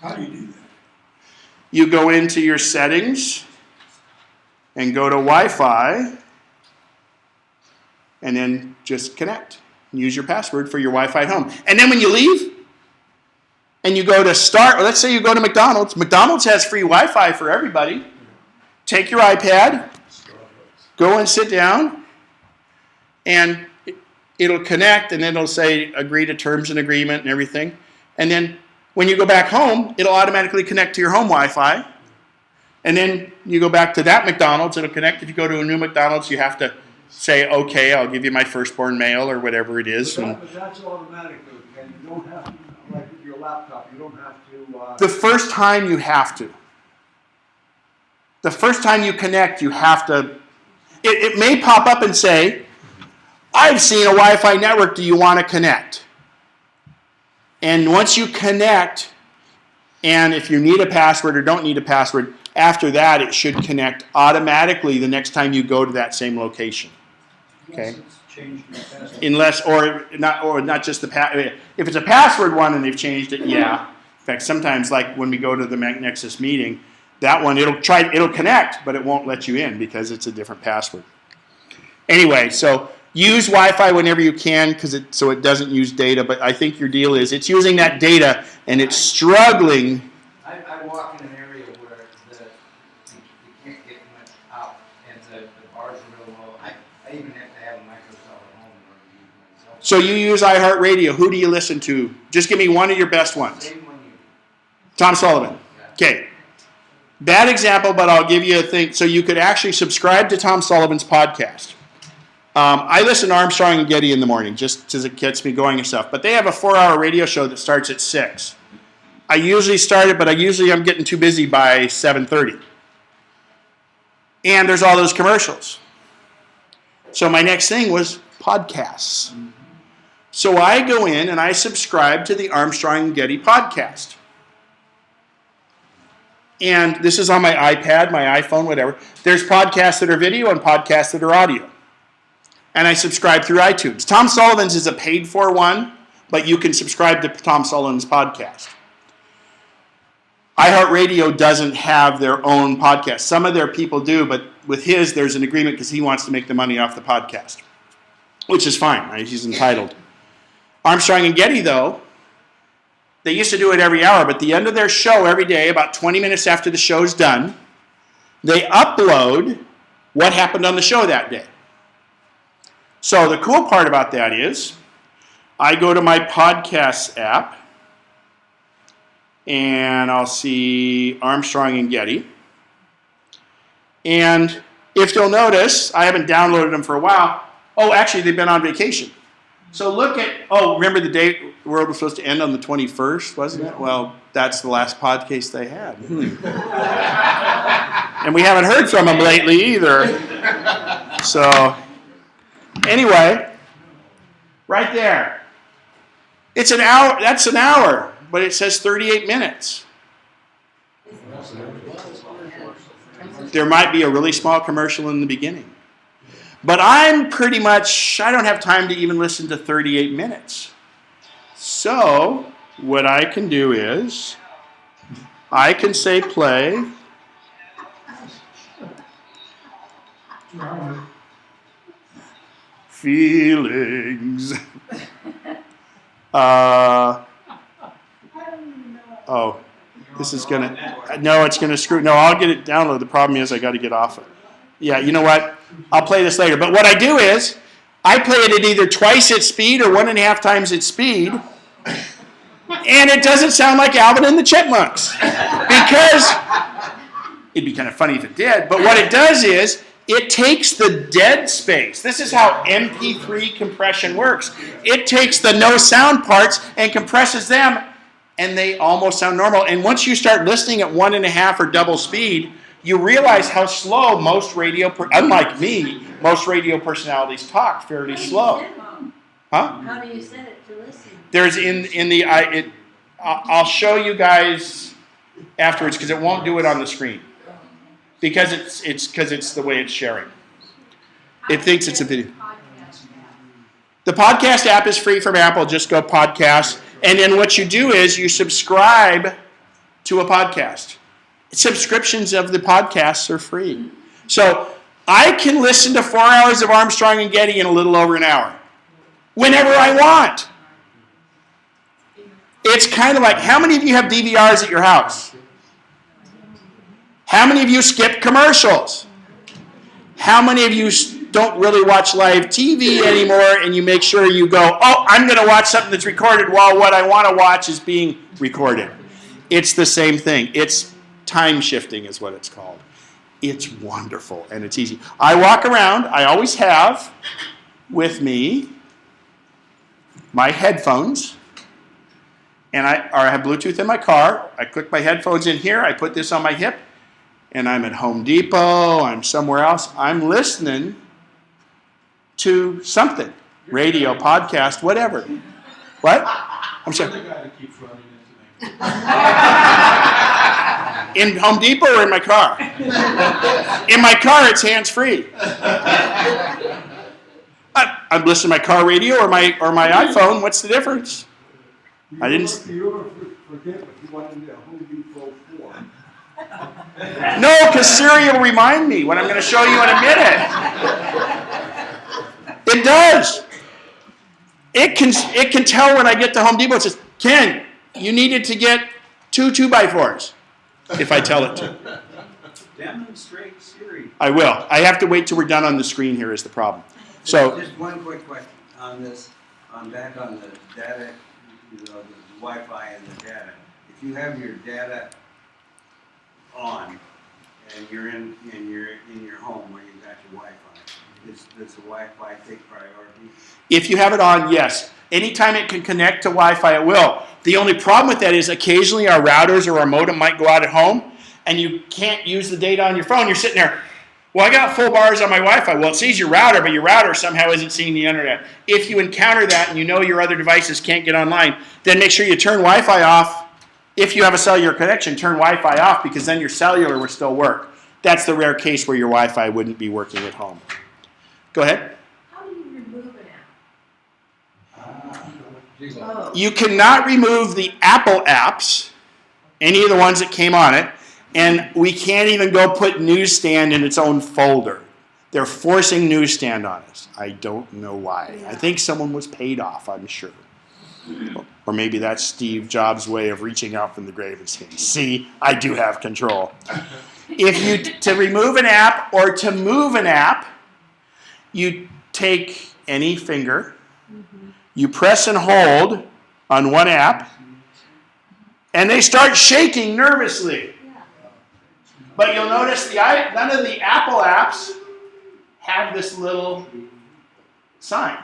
How do you do that? You go into your settings and go to Wi-Fi, and then just connect. Use your password for your Wi-Fi at home. And then when you leave, and you go to let's say you go to McDonald's. McDonald's has free Wi-Fi for everybody. Take your iPad, go and sit down, and it'll connect, and then it'll say agree to terms and agreement and everything. And then when you go back home, it'll automatically connect to your home Wi-Fi. And then you go back to that McDonald's, it'll connect. If you go to a new McDonald's, you have to say, okay, I'll give you my firstborn male or whatever it is. But that's automatic, though, Ken. You don't have to, like with your laptop, you don't have to... The first time you have to. The first time you connect, you have to... It may pop up and say, I've seen a Wi-Fi network, do you want to connect? And once you connect, and if you need a password or don't need a password, after that it should connect automatically the next time you go to that same location. Okay? Unless, or not just the password. If it's a password one and they've changed it, yeah. In fact, sometimes, like when we go to the MacNexus meeting, that one, it'll connect, but it won't let you in because it's a different password. Anyway, so use Wi-Fi whenever you can so it doesn't use data, but I think your deal is it's using that data and it's struggling. I walk in an area where you can't get much out, and the bars are real low. I even have to have a microcell at home in order to use my cell phone. So you use iHeartRadio. Who do you listen to? Just give me one of your best ones. Same one you. Tom Sullivan. Okay. Bad example, but I'll give you a thing. So you could actually subscribe to Tom Sullivan's podcast. I listen to Armstrong and Getty in the morning just as it gets me going and stuff. But they have a 4-hour radio show that starts at 6. I usually start it, but I'm getting too busy by 7:30. And there's all those commercials. So my next thing was podcasts. So I go in and I subscribe to the Armstrong and Getty podcast. And this is on my iPad, my iPhone, whatever. There's podcasts that are video and podcasts that are audio. And I subscribe through iTunes. Tom Sullivan's is a paid-for one, but you can subscribe to Tom Sullivan's podcast. iHeartRadio doesn't have their own podcast. Some of their people do, but with his, there's an agreement because he wants to make the money off the podcast, which is fine. Right? He's entitled. Armstrong and Getty, though, they used to do it every hour, but at the end of their show every day, about 20 minutes after the show's done, they upload what happened on the show that day. So the cool part about that is I go to my podcasts app and I'll see Armstrong and Getty. And if you'll notice, I haven't downloaded them for a while. Oh, actually, they've been on vacation. So look at, remember the date the world was supposed to end on the 21st, wasn't it? Well, that's the last podcast they had. And we haven't heard from them lately either. So, anyway, right there. It's an hour, that's an hour, but it says 38 minutes. There might be a really small commercial in the beginning. But I'm pretty much, I don't have time to even listen to 38 minutes. So, what I can do is, I can say play. Feelings. This is going to, no, it's going to screw, no, I'll get it downloaded. The problem is I got to get off it. Yeah, you know what? I'll play this later. But what I do is, I play it at either twice its speed or 1.5 times its speed, and it doesn't sound like Alvin and the Chipmunks. Because, it'd be kind of funny if it did, but what it does is, it takes the dead space. This is how MP3 compression works. It takes the no sound parts and compresses them, and they almost sound normal. And once you start listening at 1.5 or double speed, you realize how slow most unlike me, most radio personalities talk fairly slow. Huh? How do you set it to listen? There's I'll show you guys afterwards because it won't do it on the screen. Because it's the way it's sharing. It thinks it's a video. The podcast app is free from Apple. Just go podcast. And then what you do is you subscribe to a podcast. Subscriptions of the podcasts are free. So I can listen to 4 hours of Armstrong and Getty in a little over an hour. Whenever I want. It's kind of like, how many of you have DVRs at your house? How many of you skip commercials? How many of you don't really watch live TV anymore and you make sure you go, I'm going to watch something that's recorded while what I want to watch is being recorded? It's the same thing. It's time shifting is what it's called. It's wonderful and it's easy. I walk around, I always have with me my headphones, and I have Bluetooth in my car. I click my headphones in here, I put this on my hip, and I'm at Home Depot, I'm somewhere else. I'm listening to something, radio, podcast, whatever. What? I'm sorry. You're the guy that keeps running into me. In Home Depot or in my car? In my car, it's hands-free. I'm listening to my car radio or my iPhone. What's the difference? I didn't. You ever forget what you wanted to Home Depot for? No, because Siri will remind me what I'm going to show you in a minute. It does. It can tell when I get to Home Depot. It says, Ken, you needed to get 2 2x4s. If I tell it to. Demonstrate Siri. I will. I have to wait till we're done on the screen here is the problem. So Just one quick question on this, back on the data, the Wi-Fi and the data. If you have your data on and you're in your home where you've got your Wi-Fi, does the Wi-Fi take priority? if you have it on, yes. Anytime it can connect to Wi-Fi, it will. The only problem with that is occasionally our routers or our modem might go out at home and you can't use the data on your phone. You're sitting there, Well, I got full bars on my Wi-Fi. Well, it sees your router, but your router somehow isn't seeing the internet. If you encounter that and you know your other devices can't get online, then make sure you turn Wi-Fi off. If you have a cellular connection, turn Wi-Fi off because then your cellular will still work. That's the rare case where your Wi-Fi wouldn't be working at home. Go ahead. How do you remove an app? Oh. You cannot remove the Apple apps, any of the ones that came on it, and we can't even go put Newsstand in its own folder. They're forcing Newsstand on us. I don't know why. I think someone was paid off, I'm sure. Or maybe that's Steve Jobs' way of reaching out from the grave and saying, see, I do have control. If you, to remove an app or to move an app, you take any finger, you press and hold on one app, and they start shaking nervously. But you'll notice none of the Apple apps have this little sign.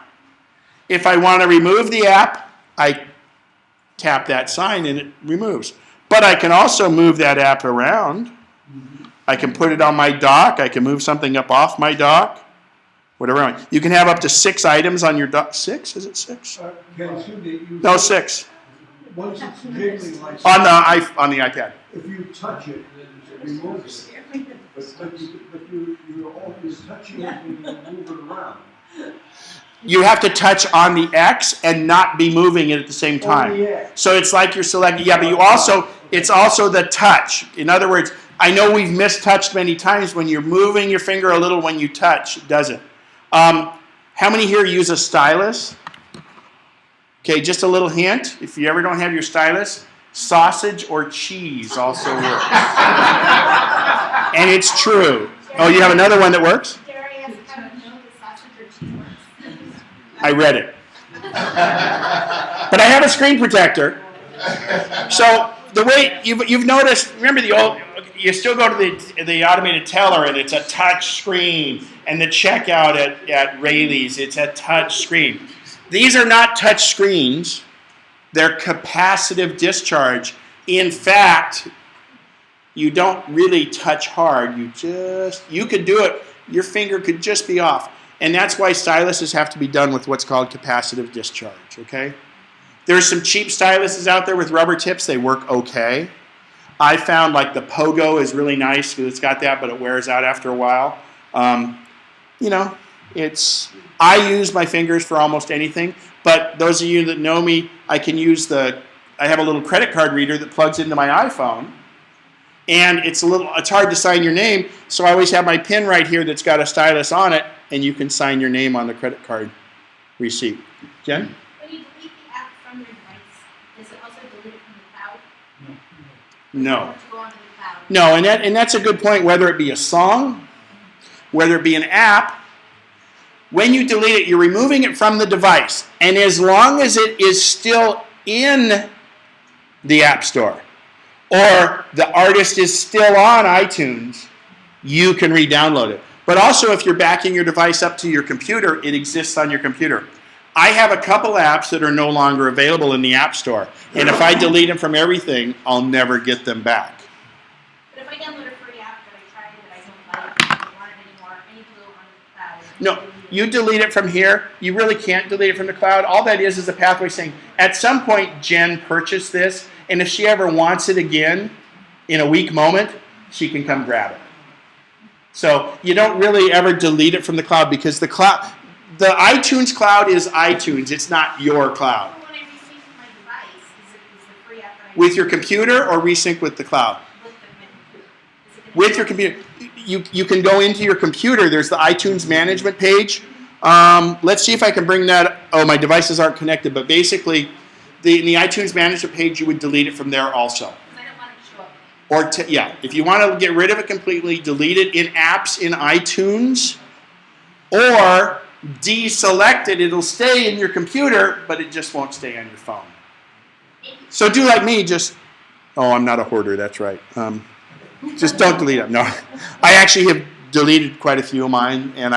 If I want to remove the app, I tap that sign and it removes. But I can also move that app around. I can put it on my dock. I can move something up off my dock. Whatever. You can have up to 6 items on your dock. 6? Is it 6? No, 6. Once it's jiggling like On the iPad. if you touch it, it removes it. But you're always touching it when you move it around. You have to touch on the X and not be moving it at the same time. On the X. So it's like you're selecting, yeah, but it's also the touch. In other words, I know we've mistouched many times. When you're moving your finger a little when you touch, it doesn't. How many here use a stylus? Okay, just a little hint. If you ever don't have your stylus, sausage or cheese also works. And it's true. Oh, you have another one that works? I read it. But I have a screen protector. So the way you've noticed, remember you still go to the automated teller and it's a touch screen, and the checkout at Rayleigh's, it's a touch screen. These are not touch screens. They're capacitive discharge. In fact, you don't really touch hard. You could do it. Your finger could just be off. And that's why styluses have to be done with what's called capacitive discharge, okay? There's some cheap styluses out there with rubber tips. They work okay. I found like the Hbo Go is really nice because it's got that, but it wears out after a while. I use my fingers for almost anything, but those of you that know me, I have a little credit card reader that plugs into my iPhone, and it's hard to sign your name, so I always have my pen right here that's got a stylus on it, and you can sign your name on the credit card receipt. Jen? When you delete the app from your device, does it also delete it from the cloud? No. To go onto the cloud? No, and that's a good point, whether it be a song, whether it be an app. When you delete it, you're removing it from the device. And as long as it is still in the App Store, or the artist is still on iTunes, you can re-download it. But also, if you're backing your device up to your computer, it exists on your computer. I have a couple apps that are no longer available in the App Store. And if I delete them from everything, I'll never get them back. But if I download a free app that I tried that I don't like, I don't want it anymore, any glue on the cloud. No, you delete it from here. You really can't delete it from the cloud. All that is a pathway saying, at some point, Jen purchased this, and if she ever wants it again in a weak moment, she can come grab it. So you don't really ever delete it from the cloud because the iTunes cloud is iTunes. It's not your cloud. When I resync with my device, is the free app that I With your computer or resync with the cloud? with my computer? Is it gonna With your computer. You can go into your computer. There's the iTunes management page. Let's see if I can bring that. Oh, my devices aren't connected. But basically, in the iTunes management page, you would delete it from there also. Because I don't want it to show up. If you want to get rid of it completely, delete it in apps in iTunes, or deselect it. It'll stay in your computer, but it just won't stay on your phone. So do like me. I'm not a hoarder. That's right. Just don't delete them. No, I actually have deleted quite a few of mine, and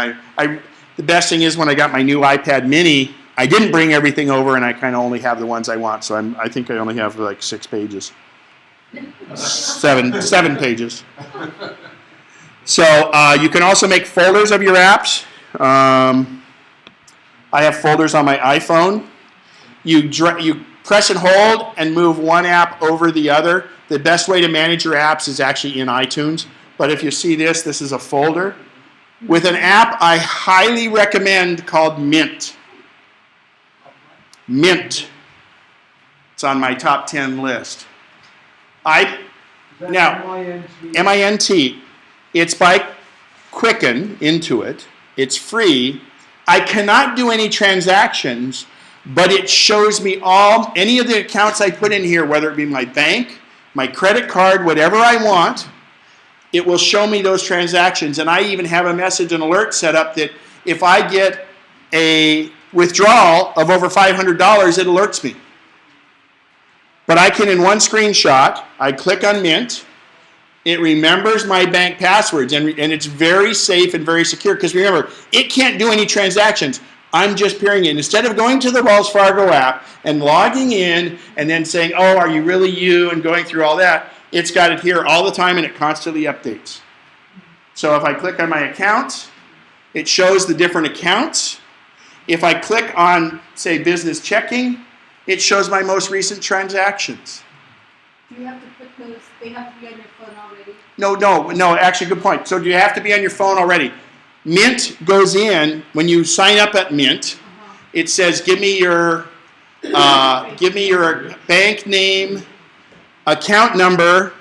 the best thing is when I got my new iPad Mini, I didn't bring everything over, and I kind of only have the ones I want. So I think I only have like 6 pages. 7 pages. So you can also make folders of your apps. I have folders on my iPhone. You press and hold and move one app over the other. The best way to manage your apps is actually in iTunes. But if you see this, this is a folder with an app I highly recommend called Mint. Mint. It's on my top 10 list. Now, M-I-N-T. It's by Quicken, Intuit. It's free. I cannot do any transactions, but it shows me any of the accounts I put in here, whether it be my bank, my credit card, whatever I want. It will show me those transactions. And I even have a message and alert set up that if I get a withdrawal of over $500, it alerts me. But I can, in one screenshot, I click on Mint. It remembers my bank passwords, and it's very safe and very secure. Because remember, it can't do any transactions. I'm just peering in. Instead of going to the Wells Fargo app and logging in and then saying, oh, are you really you, and going through all that, it's got it here all the time, and it constantly updates. So if I click on my accounts, it shows the different accounts. If I click on, say, business checking, it shows my most recent transactions. Do you have to put those, they have to be on your phone already? No, actually, good point. So do you have to be on your phone already? Mint goes in, when you sign up at Mint, it says, give me your bank name, account number,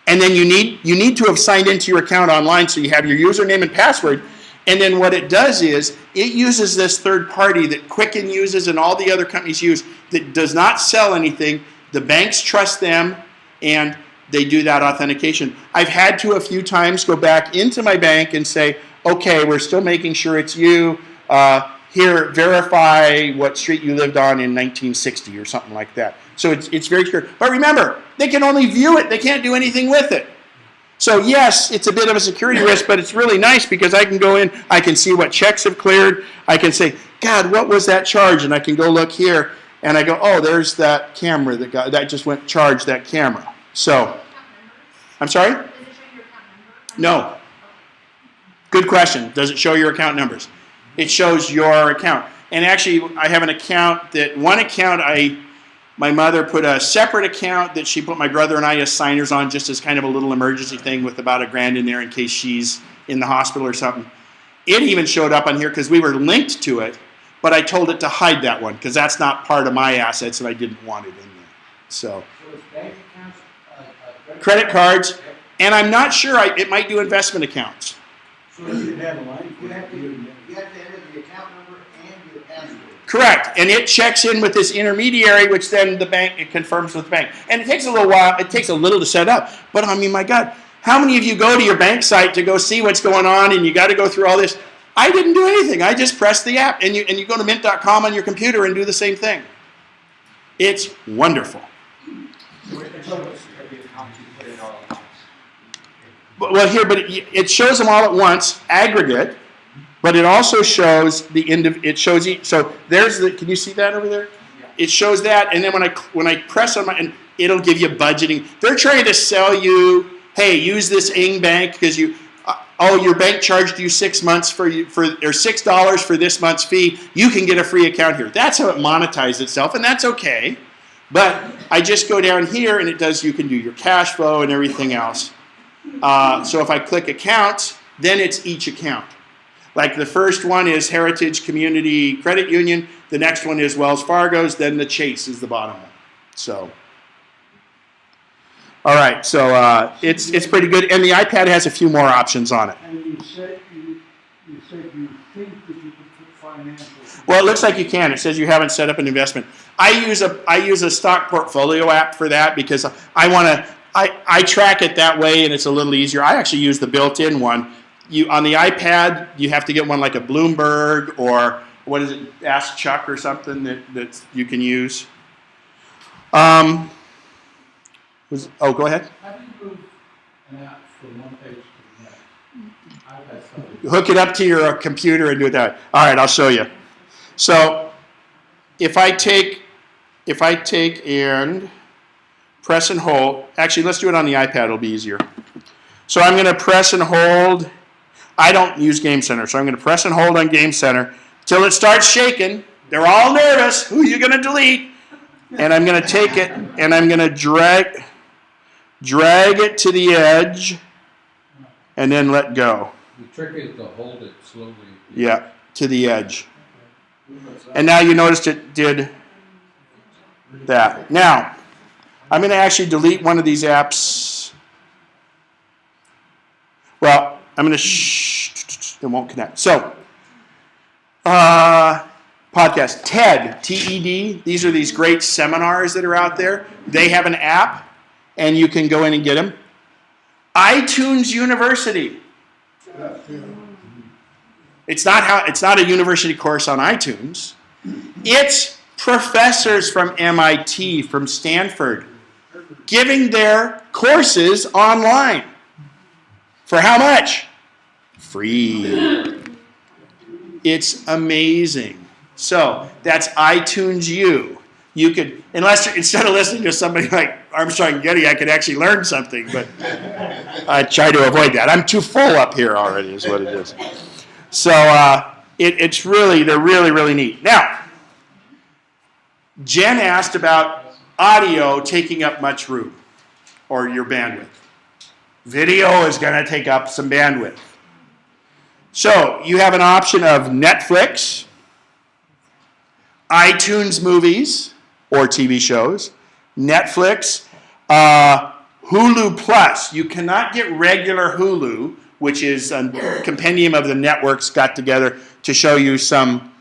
and then you need to have signed into your account online, so you have your username and password. And then what it does is it uses this third party that Quicken uses and all the other companies use that does not sell anything. The banks trust them, and they do that authentication. I've had to a few times go back into my bank and say, okay, we're still making sure it's you. Here, verify what street you lived on in 1960 or something like that. So it's very secure. But remember, they can only view it. They can't do anything with it. So yes, it's a bit of a security risk, but it's really nice because I can go in, I can see what checks have cleared. I can say, God, what was that charge? And I can go look here, and I go, oh, there's that camera that just went charge that camera. So, I'm sorry? Does it show your account number? No. Good question. Does it show your account numbers? It shows your account. And actually, I have an account my mother put a separate account that she put my brother and I as signers on, just as kind of a little emergency thing with about $1,000 in there in case she's in the hospital or something. It even showed up on here because we were linked to it, but I told it to hide that one because that's not part of my assets and I didn't want it in there. So it's bank accounts, credit cards, and I'm not sure, it might do investment accounts. So you have a line. You have to enter the account number and your password. Correct, and it checks in with this intermediary, which then it confirms with the bank. And it takes a little while, it takes a little to set up, but I mean, my God, how many of you go to your bank site to go see what's going on and you got to go through all this? I didn't do anything, I just pressed the app, and you go to mint.com on your computer and do the same thing. It's wonderful. Well, here, but it shows them all at once, aggregate. But it also shows so there's can you see that over there? Yeah. It shows that, and then when I press on and it'll give you budgeting. They're trying to sell you, hey, use this Ing Bank because your bank charged you 6 months or $6 for this month's fee. You can get a free account here. That's how it monetizes itself, and that's okay. But I just go down here, and you can do your cash flow and everything else. So if I click accounts, then it's each account. Like the first one is Heritage Community Credit Union. The next one is Wells Fargo's. Then the Chase is the bottom one. So, all right. So it's pretty good. And the iPad has a few more options on it. And you said you think that you can put financial. Well, it looks like you can. It says you haven't set up an investment. I use a stock portfolio app for that because I track it that way, and it's a little easier. I actually use the built-in one. On the iPad, you have to get one like a Bloomberg or what is it, Ask Chuck or something that you can use. Go ahead. How do you move an app from one page to the next? iPad stuff. Hook it up to your computer and do that. All right, I'll show you. So if I take and press and hold, actually let's do it on the iPad, it'll be easier. So I'm going to press and hold. I don't use Game Center, so I'm going to press and hold on Game Center till it starts shaking. They're all nervous. Who are you going to delete? And I'm going to take it and I'm going to drag it to the edge and then let go. The trick is to hold it slowly. Yeah, to the edge. And now you noticed it did that. Now, I'm going to actually delete one of these apps. Well, I'm going to it won't connect. So, podcast, TED, T-E-D. These are these great seminars that are out there. They have an app, and you can go in and get them. iTunes University. It's not a university course on iTunes. It's professors from MIT, from Stanford, giving their courses online. For how much? Free. It's amazing. So that's iTunes U. You could, instead of listening to somebody like Armstrong and Getty, I could actually learn something, but I try to avoid that. I'm too full up here already, is what it is. So they're really, really neat. Now, Jen asked about audio taking up much room, or your bandwidth. Video is going to take up some bandwidth. So you have an option of Netflix, iTunes movies or TV shows, Netflix, Hulu Plus. You cannot get regular Hulu, which is a compendium of the networks got together to show you some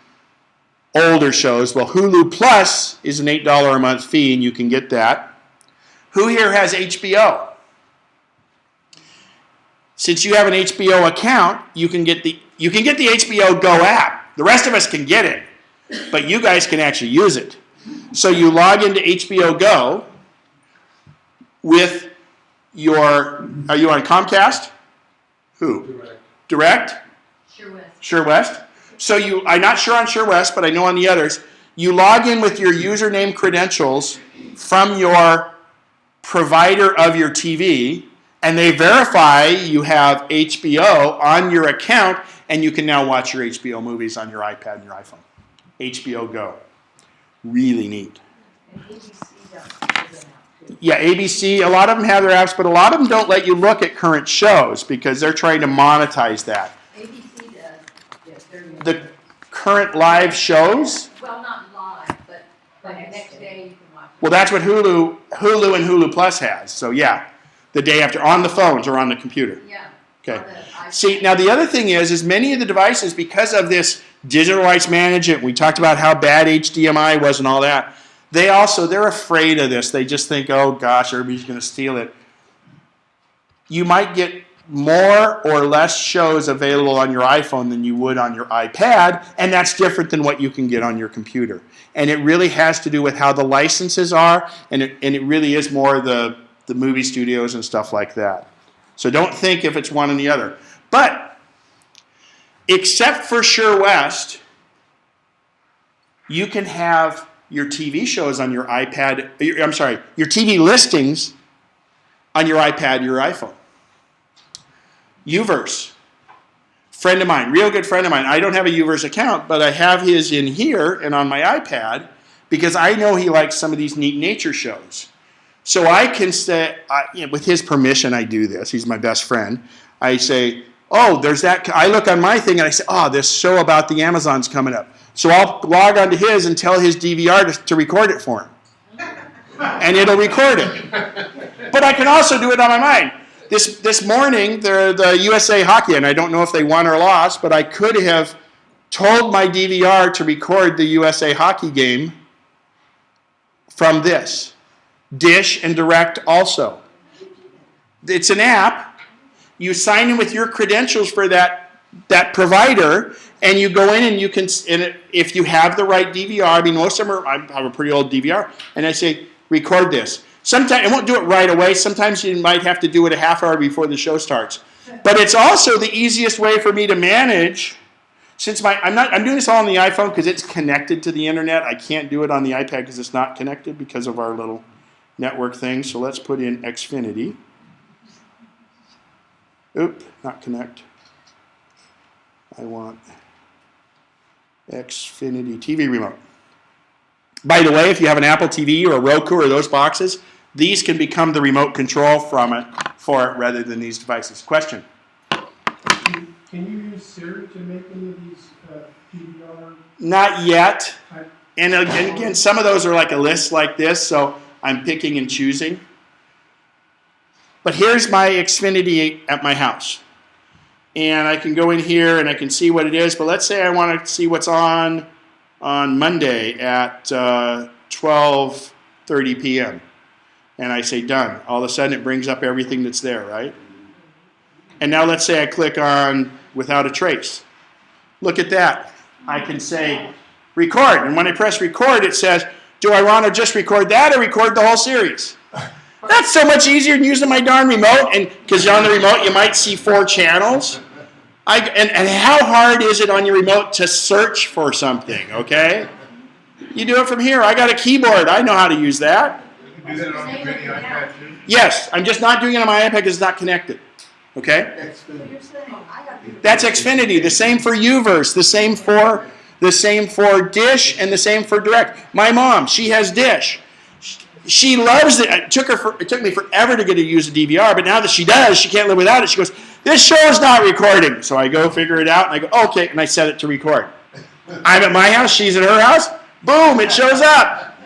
older shows. Well, Hulu Plus is an $8 a month fee, and you can get that. Who here has HBO? Since you have an HBO account, you can get the HBO Go app. The rest of us can get it, but you guys can actually use it. So you log into HBO Go with your, are you on Comcast? Who? Direct? Sure West. So I'm not sure on Sure West, but I know on the others, you log in with your username credentials from your provider of your TV, and they verify you have HBO on your account, and you can now watch your HBO movies on your iPad and your iPhone. HBO Go. Really neat. And ABC does it now too. Yeah, ABC, a lot of them have their apps, but a lot of them don't let you look at current shows because they're trying to monetize that. ABC does, yes, they're. The current live shows, Well, not live, but like the next day you can watch. well, that's what Hulu and Hulu Plus has. So yeah, the day after, on the phones or on the computer. Yeah. Okay. See, now the other thing is many of the devices, because of this digital rights management, we talked about how bad HDMI was and all that, they're afraid of this. They just think, oh gosh, everybody's going to steal it. You might get more or less shows available on your iPhone than you would on your iPad, and that's different than what you can get on your computer. And it really has to do with how the licenses are, and it really is more the movie studios and stuff like that. So don't think if it's one and the other. But except for Sure West, you can have your TV shows on your iPad, your TV listings on your iPad, your iPhone. Uverse, friend of mine, real good friend of mine. I don't have a Uverse account, but I have his in here and on my iPad because I know he likes some of these neat nature shows. So I can say, with his permission, I do this. He's my best friend. I say, oh, there's that. I look on my thing and I say, oh, this show about the Amazon's coming up. So I'll log onto his and tell his DVR to record it for him. And it'll record it. But I can also do it on my mind. This morning, the USA Hockey, and I don't know if they won or lost, but I could have told my DVR to record the USA Hockey game from this. Dish and Direct also. It's an app. You sign in with your credentials for that provider, and you go in and you can, and if you have the right DVR, I mean, most of them I have a pretty old DVR, and I say, record this. Sometimes, it won't do it right away. Sometimes you might have to do it a half hour before the show starts. But it's also the easiest way for me to manage, since I'm doing this all on the iPhone because it's connected to the internet. I can't do it on the iPad because it's not connected because of our little network thing. So let's put in Xfinity. Oop, not connect. I want Xfinity TV remote. By the way, if you have an Apple TV or a Roku or those boxes, these can become the remote control for it rather than these devices. Question? Can you use Siri to make any of these PVR? Not yet. And again, some of those are like a list like this, so I'm picking and choosing. But here's my Xfinity at my house. And I can go in here and I can see what it is. But let's say I want to see what's on Monday at 12:30 p.m. And I say done. All of a sudden it brings up everything that's there, right? And now let's say I click on without a trace. Look at that. I can say record. And when I press record, it says, do I want to just record that or record the whole series? That's so much easier than using my darn remote. And because on the remote, you might see 4 channels. And how hard is it on your remote to search for something, okay? You do it from here. I got a keyboard. I know how to use that. You can do that on your mini iPad too? Yes, I'm just not doing it on my iPad because it's not connected. Okay? That's Xfinity. The same for Uverse. The same for Dish, and the same for Direct. My mom, she has Dish. She loves it. It took me forever to get her to use a DVR, but now that she does, she can't live without it. She goes, this show is not recording. So I go figure it out, and I go, okay, and I set it to record. I'm at my house, she's at her house, boom, it shows up.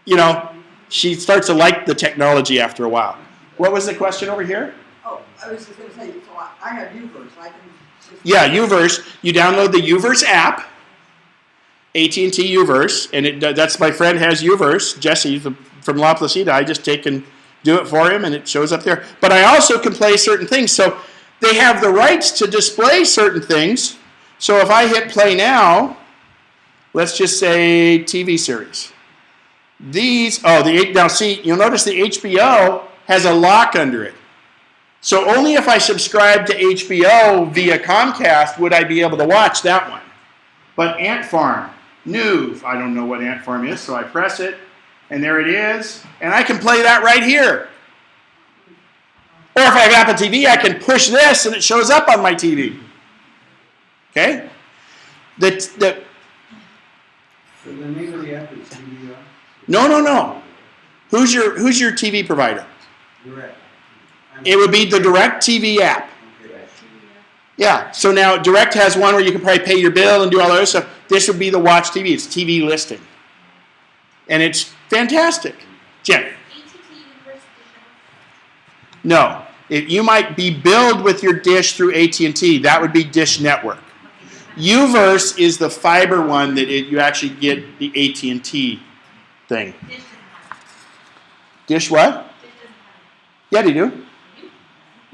You know, she starts to like the technology after a while. What was the question over here? Oh, I was just going to say, so I have Uverse. I can just... Yeah, Uverse. You download the Uverse app, AT&T Uverse, and that's my friend has Uverse, Jesse from La Placida. I just take and do it for him, and it shows up there. But I also can play certain things. So they have the rights to display certain things. So if I hit play now, let's just say TV series. Now see, you'll notice the HBO has a lock under it. So only if I subscribe to HBO via Comcast would I be able to watch that one. But Ant Farm, new, I don't know what Ant Farm is, so I press it, and there it is, and I can play that right here. Or if I have Apple TV, I can push this, and it shows up on my TV. Okay? So the name of the app is CBR? No. Who's your TV provider? Direct. It would be the Direct TV app. Yeah, so now Direct has one where you can probably pay your bill and do all that other stuff. This would be the Watch TV. It's TV listing. And it's fantastic. Jen? No. You might be billed with your dish through AT&T. That would be Dish Network. Uverse is the fiber one that you actually get the AT&T thing. Dish what? Yeah, they do.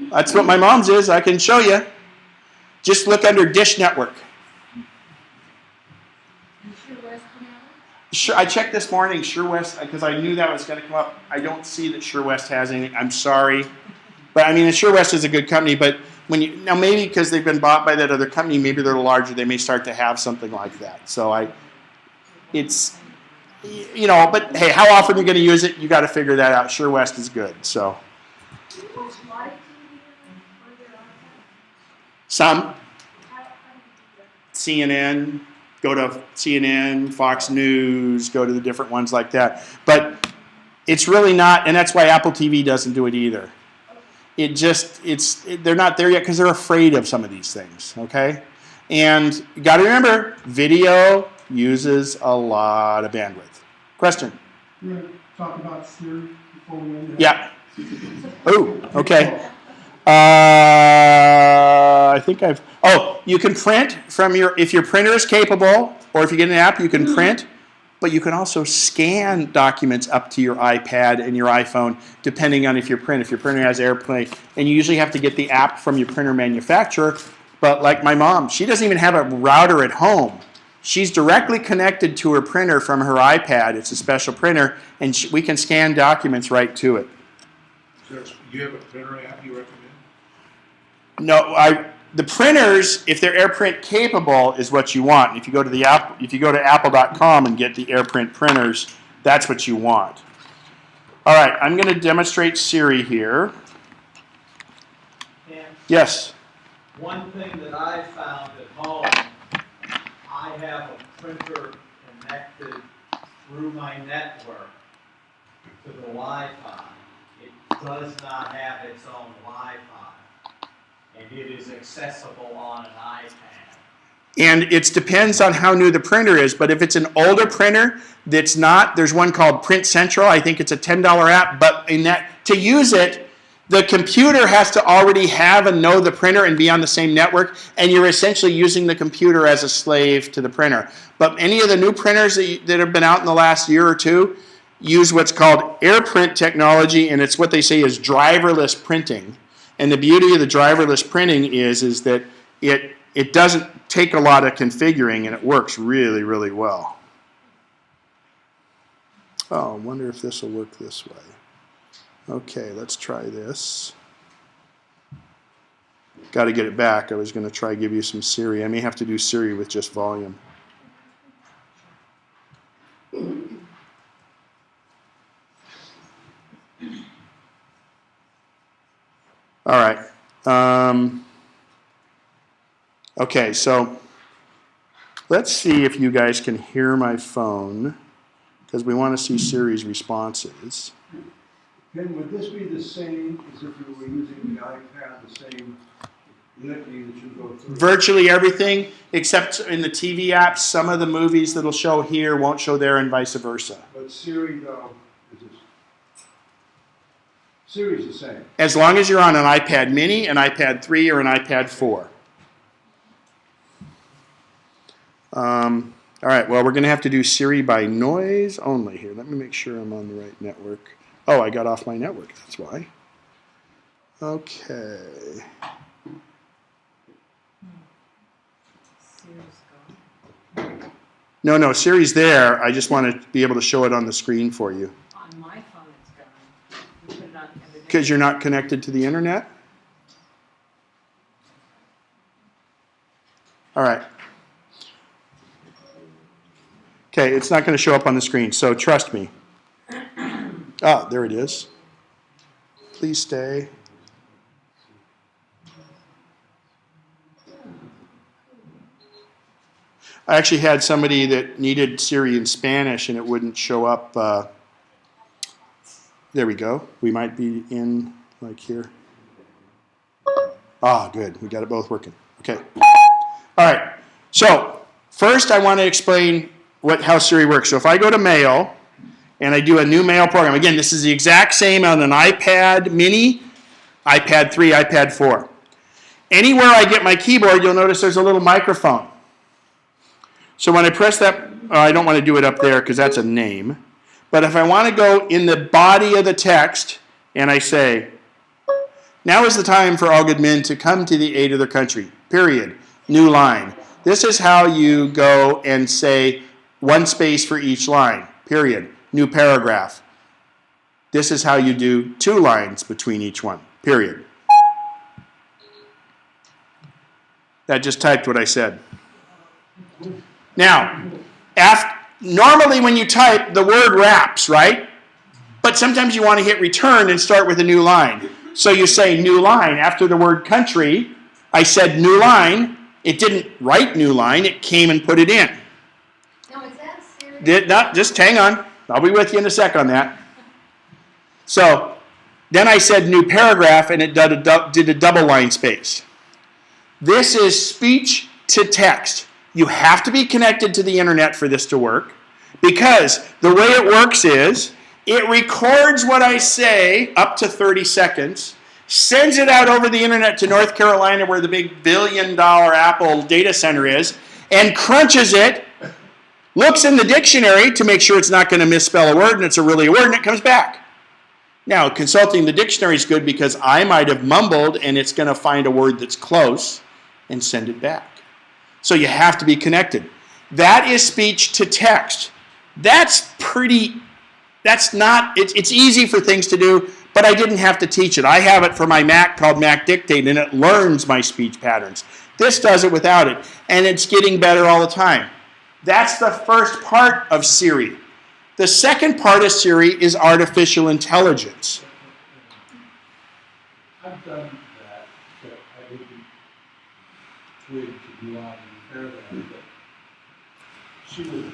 That's what my mom's is. I can show you. Just look under Dish Network. Sure, I checked this morning, SureWest, because I knew that was going to come up. I don't see that SureWest has anything. I'm sorry. But I mean, SureWest is a good company, but now maybe because they've been bought by that other company, maybe they're larger, they may start to have something like that. So but hey, how often are you going to use it? You got to figure that out. SureWest is good, so. Some. CNN, go to CNN, Fox News, go to the different ones like that. But it's really not, and that's why Apple TV doesn't do it either. They're not there yet because they're afraid of some of these things, okay? And you got to remember, video uses a lot of bandwidth. Question? We're going to talk about Siri before we end it. Yeah. Oh, okay. I think you can print from if your printer is capable, or if you get an app, you can print, but you can also scan documents up to your iPad and your iPhone, depending on if your printer has AirPrint, and you usually have to get the app from your printer manufacturer, but like my mom, she doesn't even have a router at home. She's directly connected to her printer from her iPad. It's a special printer, and we can scan documents right to it. So you have a printer app you recommend? No, the printers, if they're AirPrint capable, is what you want. If you go to apple.com and get the AirPrint printers, that's what you want. All right, I'm going to demonstrate Siri here. Ken, Yes. one thing that I found at home, I have a printer connected through my network to the Wi-Fi. It does not have its own Wi-Fi, and it is accessible on an iPad. And it depends on how new the printer is, but if it's an older printer that's not, there's one called Print Central. I think it's a $10 app, but in that, to use it, the computer has to already have and know the printer and be on the same network, and you're essentially using the computer as a slave to the printer. But any of the new printers that have been out in the last year or two use what's called Airprint Technology, and it's what they say is driverless printing. And the beauty of the driverless printing is that it doesn't take a lot of configuring, and it works really, really well. Oh, I wonder if this will work this way. Okay, let's try this. Got to get it back. I was going to try give you some Siri. I may have to do Siri with just volume. All right. Okay, so let's see if you guys can hear my phone, because we want to see Siri's responses. Ken, would this be the same as if you were using the iPad, the same litany that you go through? Virtually everything, except in the TV apps. Some of the movies that'll show here won't show there, and vice versa. But Siri, though, Siri's the same. As long as you're on an iPad mini, an iPad 3, or an iPad 4. All right, well, we're going to have to do Siri by noise only here. Let me make sure I'm on the right network. Oh, I got off my network, that's why. Okay. No, Siri's there. I just want to be able to show it on the screen for you. On my phone, it's gone. You put it on the other day. Because you're not connected to the internet? All right. Okay, it's not going to show up on the screen, so trust me. Ah, there it is. Please stay. I actually had somebody that needed Siri in Spanish and it wouldn't show up. There we go. We might be in like here. Ah, good. We got it both working. Okay. All right. So first I want to explain how Siri works. So if I go to Mail and I do a new mail program, again, this is the exact same on an iPad mini, iPad 3, iPad 4. Anywhere I get my keyboard, you'll notice there's a little microphone. So when I press that, I don't want to do it up there because that's a name. But if I want to go in the body of the text and I say, now is the time for all good men to come to the aid of their country, period, new line. This is how you go and say one space for each line, period, new paragraph. This is how you do 2 lines between each one, period. That just typed what I said. Now, normally when you type, the word wraps, right? But sometimes you want to hit return and start with a new line. So you say new line. After the word country, I said new line. It didn't write new line. It came and put it in. Now, is that Siri? Just hang on. I'll be with you in a sec on that. So then I said new paragraph, and it did a double line space. This is speech to text. You have to be connected to the internet for this to work, because the way it works is it records what I say up to 30 seconds, sends it out over the internet to North Carolina where the big billion-dollar Apple data center is, and crunches it, looks in the dictionary to make sure it's not going to misspell a word and it's really a word, and it comes back. Now, consulting the dictionary is good because I might have mumbled and it's going to find a word that's close and send it back. So you have to be connected. That is speech to text. It's easy for things to do, but I didn't have to teach it. I have it for my Mac called Mac Dictate, and it learns my speech patterns. This does it without it, and it's getting better all the time. That's the first part of Siri. The second part of Siri is artificial intelligence. I've done that. that I didn't twig to go out and repair that, but she would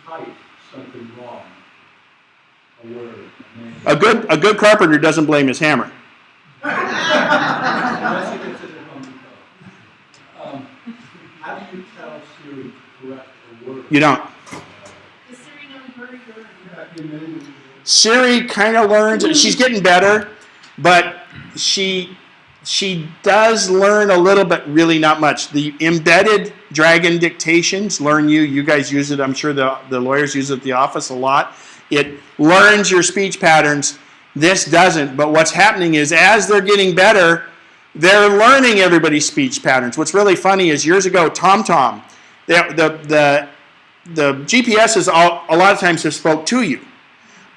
type something wrong, a word, a name. A good carpenter doesn't blame his hammer. Unless he gets it at Home Depot. How do you tell Siri to correct a word? You don't. Does Siri know your Siri kind of learns. She's getting better, but she does learn a little, but really not much. The embedded Dragon dictations learn you. You guys use it. I'm sure the lawyers use it at the office a lot. It learns your speech patterns. This doesn't. But what's happening is as they're getting better, they're learning everybody's speech patterns. What's really funny is years ago, TomTom, the GPSs a lot of times have spoke to you.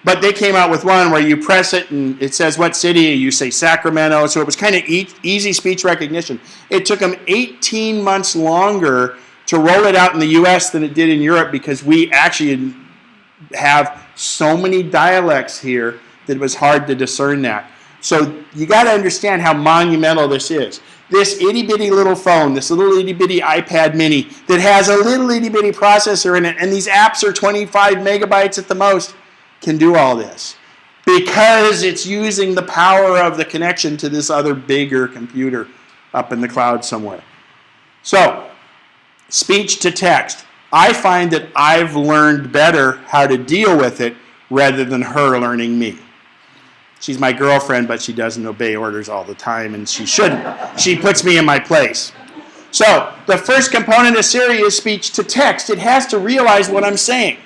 But they came out with one where you press it and it says what city, you say Sacramento. So it was kind of easy speech recognition. It took them 18 months longer to roll it out in the US than it did in Europe because we actually have so many dialects here that it was hard to discern that. So you got to understand how monumental this is. This itty-bitty little phone, this little itty-bitty iPad mini that has a little itty-bitty processor in it, and these apps are 25 megabytes at the most, can do all this because it's using the power of the connection to this other bigger computer up in the cloud somewhere. So, speech to text. I find that I've learned better how to deal with it rather than her learning me. She's my girlfriend, but she doesn't obey orders all the time, and she shouldn't. She puts me in my place. So, the first component of Siri is speech to text. It has to realize what I'm saying.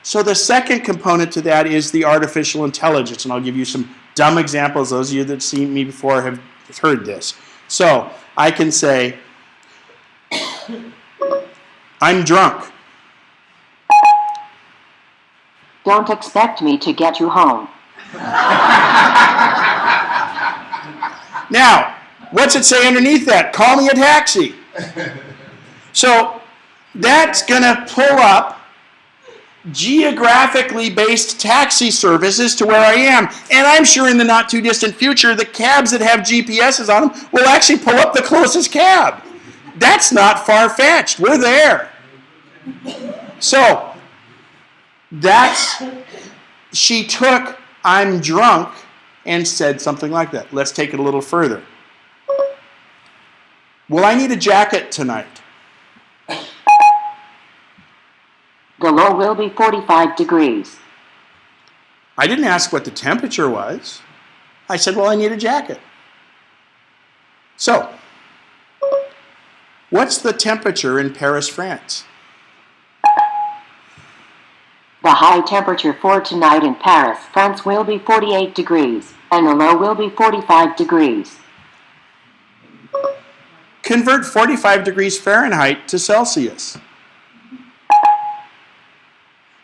So the second component to that is the artificial intelligence, and I'll give you some dumb examples. Those of you that have seen me before have heard this. So I can say, I'm drunk. Don't expect me to get you home. Now, what's it say underneath that? Call me a taxi. So that's going to pull up geographically based taxi services to where I am. And I'm sure in the not too distant future, the cabs that have GPSs on them will actually pull up the closest cab. That's not far-fetched. We're there. So, she took I'm drunk and said something like that. Let's take it a little further. Will I need a jacket tonight? The low will be 45 degrees. I didn't ask what the temperature was. I said, well, I need a jacket. So, what's the temperature in Paris, France? The high temperature for tonight in Paris, France will be 48 degrees, and the low will be 45 degrees. Convert 45 degrees Fahrenheit to Celsius.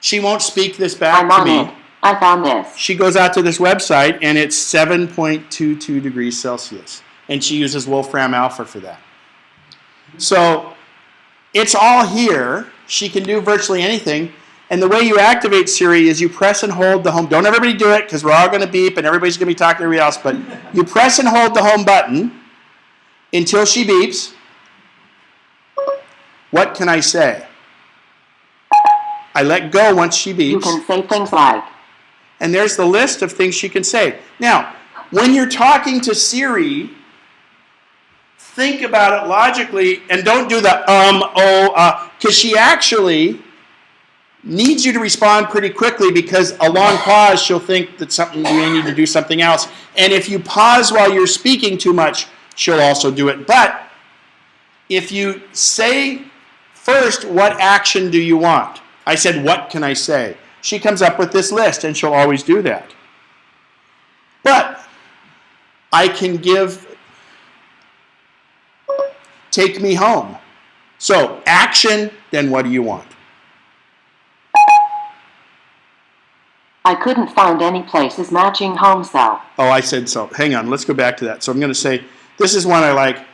She won't speak this back to me. I found this. She goes out to this website, and it's 7.22 degrees Celsius. And she uses Wolfram Alpha for that. So it's all here. She can do virtually anything. And the way you activate Siri is you press and hold the home. Don't everybody do it, because we're all going to beep, and everybody's going to be talking to everybody else. But you press and hold the home button until she beeps. What can I say? I let go once she beeps. You can say things like. And there's the list of things she can say. Now, when you're talking to Siri, think about it logically and don't do the because she actually needs you to respond pretty quickly because a long pause, she'll think that you may need to do something else. And if you pause while you're speaking too much, she'll also do it. But if you say first, what action do you want? I said, what can I say? She comes up with this list, and she'll always do that. But I can take me home. So, action, then what do you want? I couldn't find any places matching home cell. Oh, I said so. Hang on, let's go back to that. So I'm going to say, this is one I like.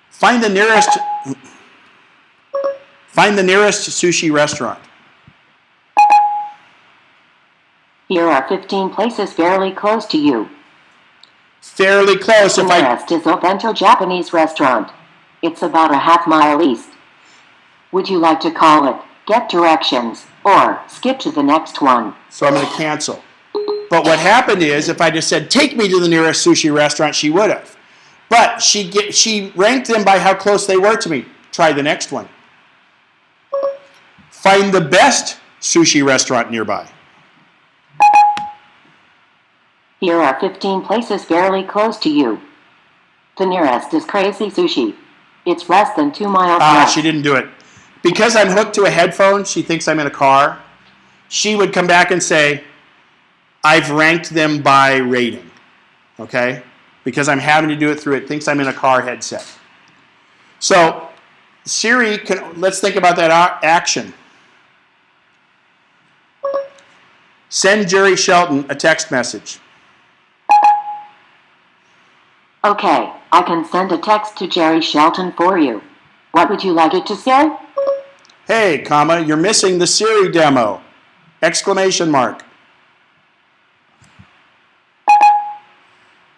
Find the nearest sushi restaurant. Here are 15 places fairly close to you. fairly close. The nearest is Untitled Japanese restaurant. It's about a half-mile east. Would you like to call it, get directions, or skip to the next one? So I'm going to cancel. But what happened is, if I just said, take me to the nearest sushi restaurant, she would have. But she ranked them by how close they were to me. Try the next one. Find the best sushi restaurant nearby. Here are 15 places fairly close to you. The nearest is Crazy Sushi. It's less than 2 miles away. She didn't do it. Because I'm hooked to a headphone, she thinks I'm in a car. She would come back and say, I've ranked them by rating. Okay? Because I'm having to do it through it, thinks I'm in a car headset. So, Siri, let's think about that action. Send Jerry Shelton a text message. Okay, I can send a text to Jerry Shelton for you. What would you like it to say? Hey, comma, you're missing the Siri demo! Exclamation mark.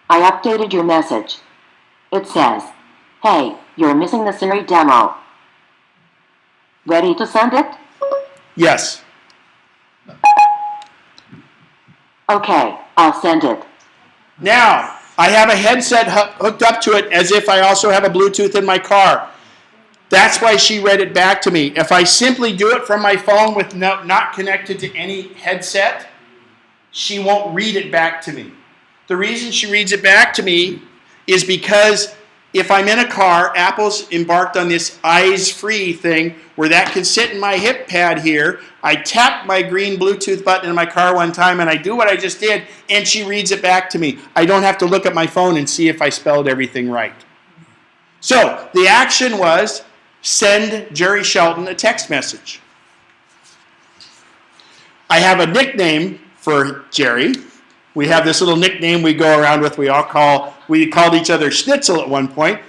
I updated your message. It says, hey, you're missing the Siri demo. Ready to send it? Yes. Okay, I'll send it. Now, I have a headset hooked up to it as if I also have a Bluetooth in my car. That's why she read it back to me. If I simply do it from my phone with not connected to any headset, she won't read it back to me. The reason she reads it back to me is because if I'm in a car, Apple's embarked on this eyes-free thing where that can sit in my hip pad here. I tap my green Bluetooth button in my car one time and I do what I just did and she reads it back to me. I don't have to look at my phone and see if I spelled everything right. So the action was send Jerry Shelton a text message. I have a nickname for Jerry. We have this little nickname we go around with. We called each other Schnitzel at one point.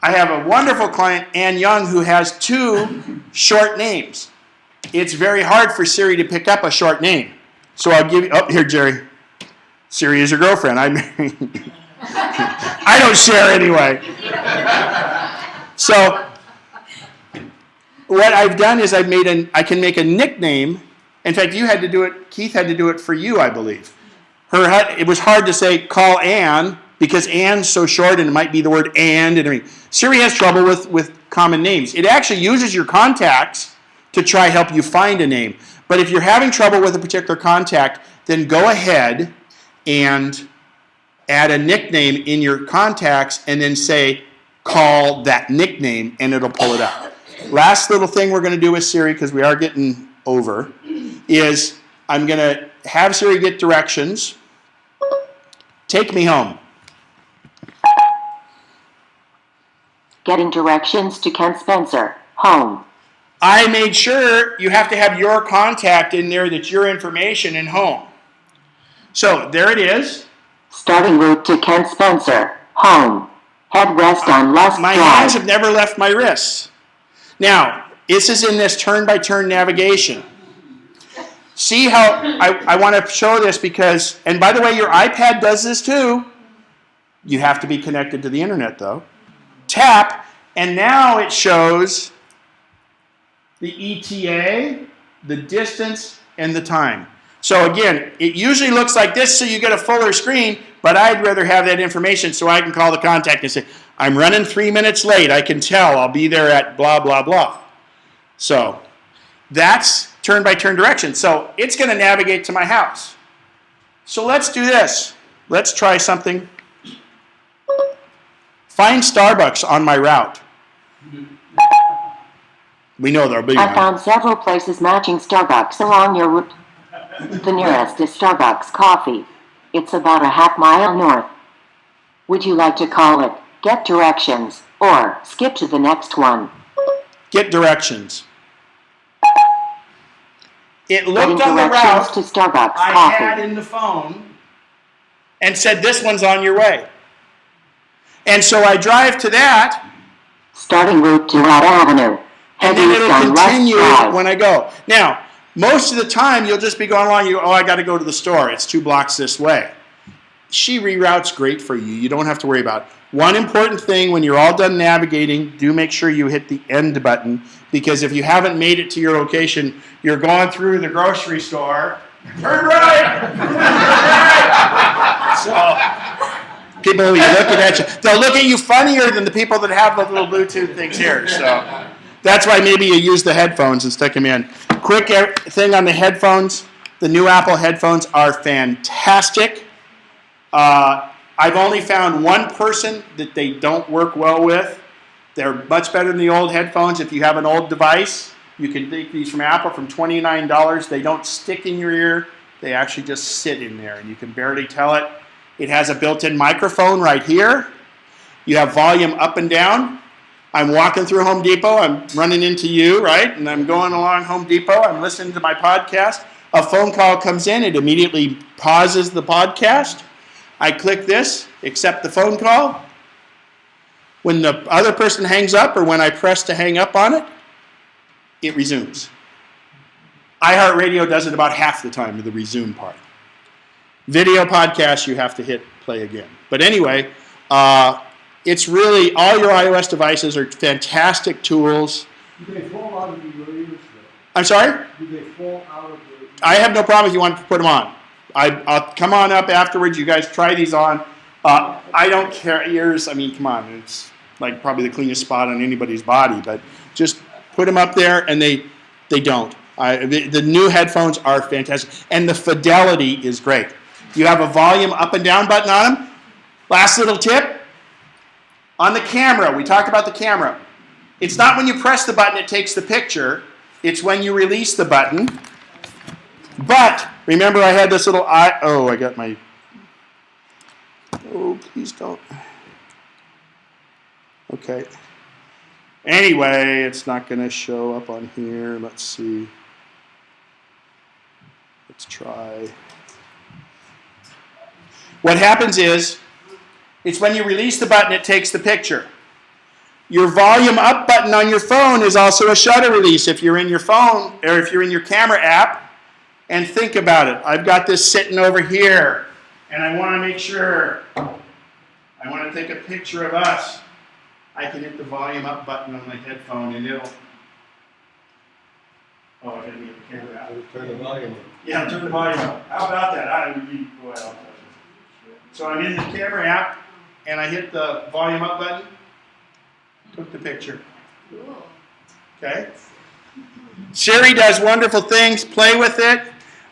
I have a wonderful client, Ann Young, who has 2 short names. It's very hard for Siri to pick up a short name. So I'll give you, here, Jerry. Siri is your girlfriend. I don't share anyway. So what I've done is I can make a nickname. In fact, you had to do it, Keith had to do it for you, I believe. It was hard to say, call Ann, because Ann's so short and it might be the word and everything. Siri has trouble with common names. It actually uses your contacts to try help you find a name. But if you're having trouble with a particular contact, then go ahead and add a nickname in your contacts and then say, call that nickname, and it'll pull it up. Last little thing we're going to do with Siri, because we are getting over, is I'm going to have Siri get directions. Take me home. Getting directions to Ken Spencer, home. I made sure you have to have your contact in there, that's your information, in home. So there it is. Starting route to Ken Spencer, home. Head west on Lust My Drive. hands have never left my wrists. Now, this is in this turn-by-turn navigation. See how I want to show this because, and by the way, your iPad does this too. You have to be connected to the internet though. Tap, and now it shows the ETA, the distance, and the time. So again, it usually looks like this so you get a fuller screen, but I'd rather have that information so I can call the contact and say, I'm running 3 minutes late. I can tell. I'll be there at blah, blah, blah. So that's turn-by-turn direction. So it's going to navigate to my house. So let's do this. Let's try something. Find Starbucks on my route. We know there'll be one. I found several places matching Starbucks along your route. The nearest is Starbucks Coffee. It's about a half-mile north. Would you like to call it, get directions, or skip to the next one? Get directions. It looked Getting on the route to Starbucks I Coffee. had in the phone and said, this one's on your way. And so I drive to that. Starting route to Rat Avenue. And then it'll continue when I go. Now, most of the time, you'll just be going along, I got to go to the store. It's 2 blocks this way. she reroutes great for you. You don't have to worry about it. One important thing when you're all done navigating, do make sure you hit the end button, because if you haven't made it to your location, you're going through the grocery store, turn right! So, people will be looking at you. They'll look at you funnier than the people that have the little Bluetooth things here. So that's why maybe you use the headphones and stick them in. Quick thing on the headphones. The new Apple headphones are fantastic. I've only found one person that they don't work well with. They're much better than the old headphones. If you have an old device, you can take these from Apple from $29. They don't stick in your ear. They actually just sit in there, and you can barely tell it. It has a built-in microphone right here. You have volume up and down. I'm walking through Home Depot. I'm running into you, right? And I'm going along Home Depot. I'm listening to my podcast. A phone call comes in. It immediately pauses the podcast. I click this, accept the phone call. When the other person hangs up, or when I press to hang up on it, it resumes. iHeartRadio does it about half the time, the resume part. Video podcasts, you have to hit play again. But anyway, it's really, all your iOS devices are fantastic tools. Do they fall out of your ears, though? I'm sorry? Do they fall out of your ears? I have no problem if you want to put them on. I'll come on up afterwards. You guys try these on. I don't care. Ears, I mean, come on. It's like probably the cleanest spot on anybody's body. But just put them up there, and they don't. The new headphones are fantastic. And the fidelity is great. You have a volume up and down button on them. Last little tip. On the camera, we talked about the camera. It's not when you press the button it takes the picture. It's when you release the button. But remember, I had this little eye. Oh, I got my. Oh, please don't. Okay. Anyway, it's not going to show up on here. Let's see. Let's try. What happens is, it's when you release the button, it takes the picture. Your volume up button on your phone is also a shutter release if you're in your phone, or if you're in your camera app. And think about it. I've got this sitting over here, and I want to make sure, I want to take a picture of us. I can hit the volume up button on my headphone, and it'll, oh, I gotta be in the camera app. Turn the volume up. Yeah, turn the volume up. How about that? So I'm in the camera app, and I hit the volume up button, took the picture. Cool. Okay? Siri does wonderful things. Play with it.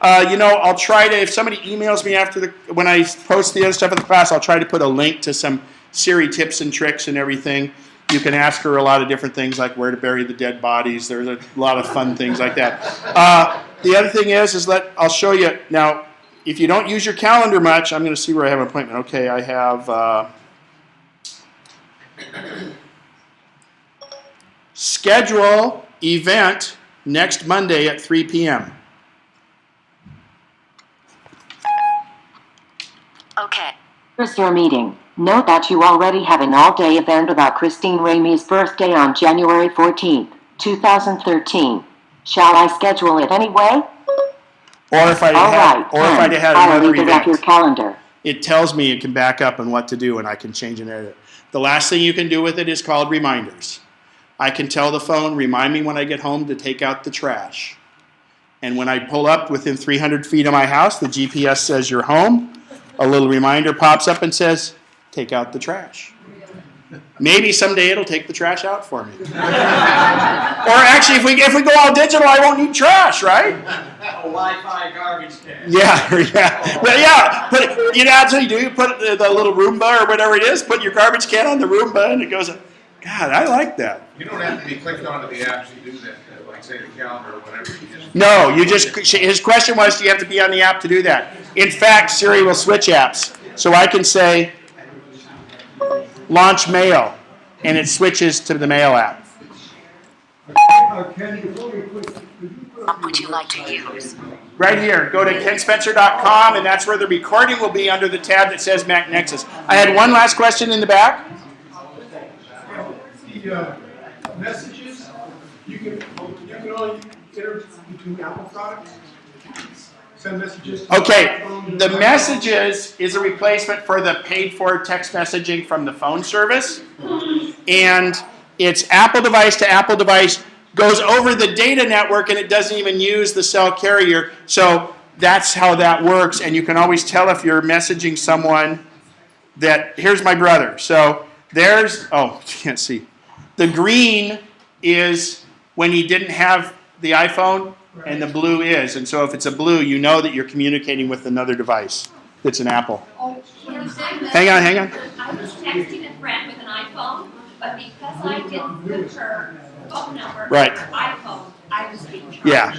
I'll try to, if somebody emails me after when I post the other stuff in the class, I'll try to put a link to some Siri tips and tricks and everything. You can ask her a lot of different things, like where to bury the dead bodies. There's a lot of fun things like that. The other thing is I'll show you. Now, if you don't use your calendar much, I'm going to see where I have an appointment. Okay, I have schedule event next Monday at 3 p.m. Okay. Here's your meeting. Note that you already have an all-day event about Christine Ramey's birthday on January 14th, 2013. Shall I schedule it anyway? Or if I had I'll another leave it up your event, calendar. it tells me it can back up and what to do, and I can change and edit. The last thing you can do with it is called reminders. I can tell the phone, remind me when I get home to take out the trash. And when I pull up within 300 feet of my house, the GPS says you're home. A little reminder pops up and says, take out the trash. Maybe someday it'll take the trash out for me. Or actually, if we go all digital, I won't need trash, right? A Wi-Fi garbage can. Yeah. Well, yeah. That's what you do. You put the little Roomba or whatever it is, put your garbage can on the Roomba, and it goes, God, I like that. You don't have to be clicked onto the apps to do that, like say the calendar or whatever. No, his question was, do you have to be on the app to do that? In fact, Siri will switch apps. So I can say, launch mail, and it switches to the mail app. Ken, before we quit, could you put What would you like to use? Right here, go to kenspencer.com, and that's where the recording will be under the tab that says MacNexus. I had one last question in the back. The messages, you can only enter between Apple products. Send messages. Okay, the messages is a replacement for the paid-for text messaging from the phone service. And it's Apple device to Apple device, goes over the data network, and it doesn't even use the cell carrier. So that's how that works. And you can always tell if you're messaging someone that, here's my brother. So there's, oh, you can't see. The green is when he didn't have the iPhone, and the blue is. And so if it's a blue, you know that you're communicating with another device that's an Apple. Oh, can you send that? Hang on. I was texting a friend with an iPhone, but because I didn't put her phone number Right. on her iPhone, I was being charged. Yeah.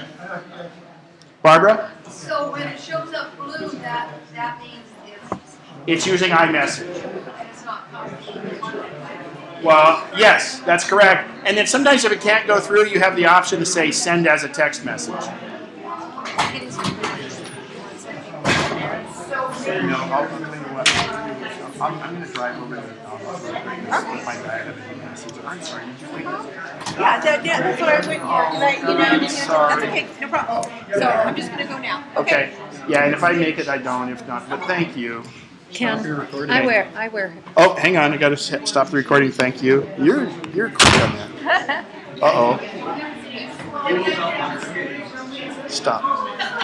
Barbara? So when it shows up blue, that means It's using iMessage. it's not copying. Well, yes, that's correct. And then sometimes if it can't go through, you have the option to say send as a text message. No, I'm going to drive over to my dad and message. I'm sorry, did you wait? Yeah, that's what I was waiting for. Like, you know, that's okay, no problem. So I'm just gonna go now. Okay. Yeah, and if I make it, I don't. If not, but thank you. Ken, I wear. Oh, hang on. I got to stop the recording. Thank you. You're quick on that. Uh-oh. Stop.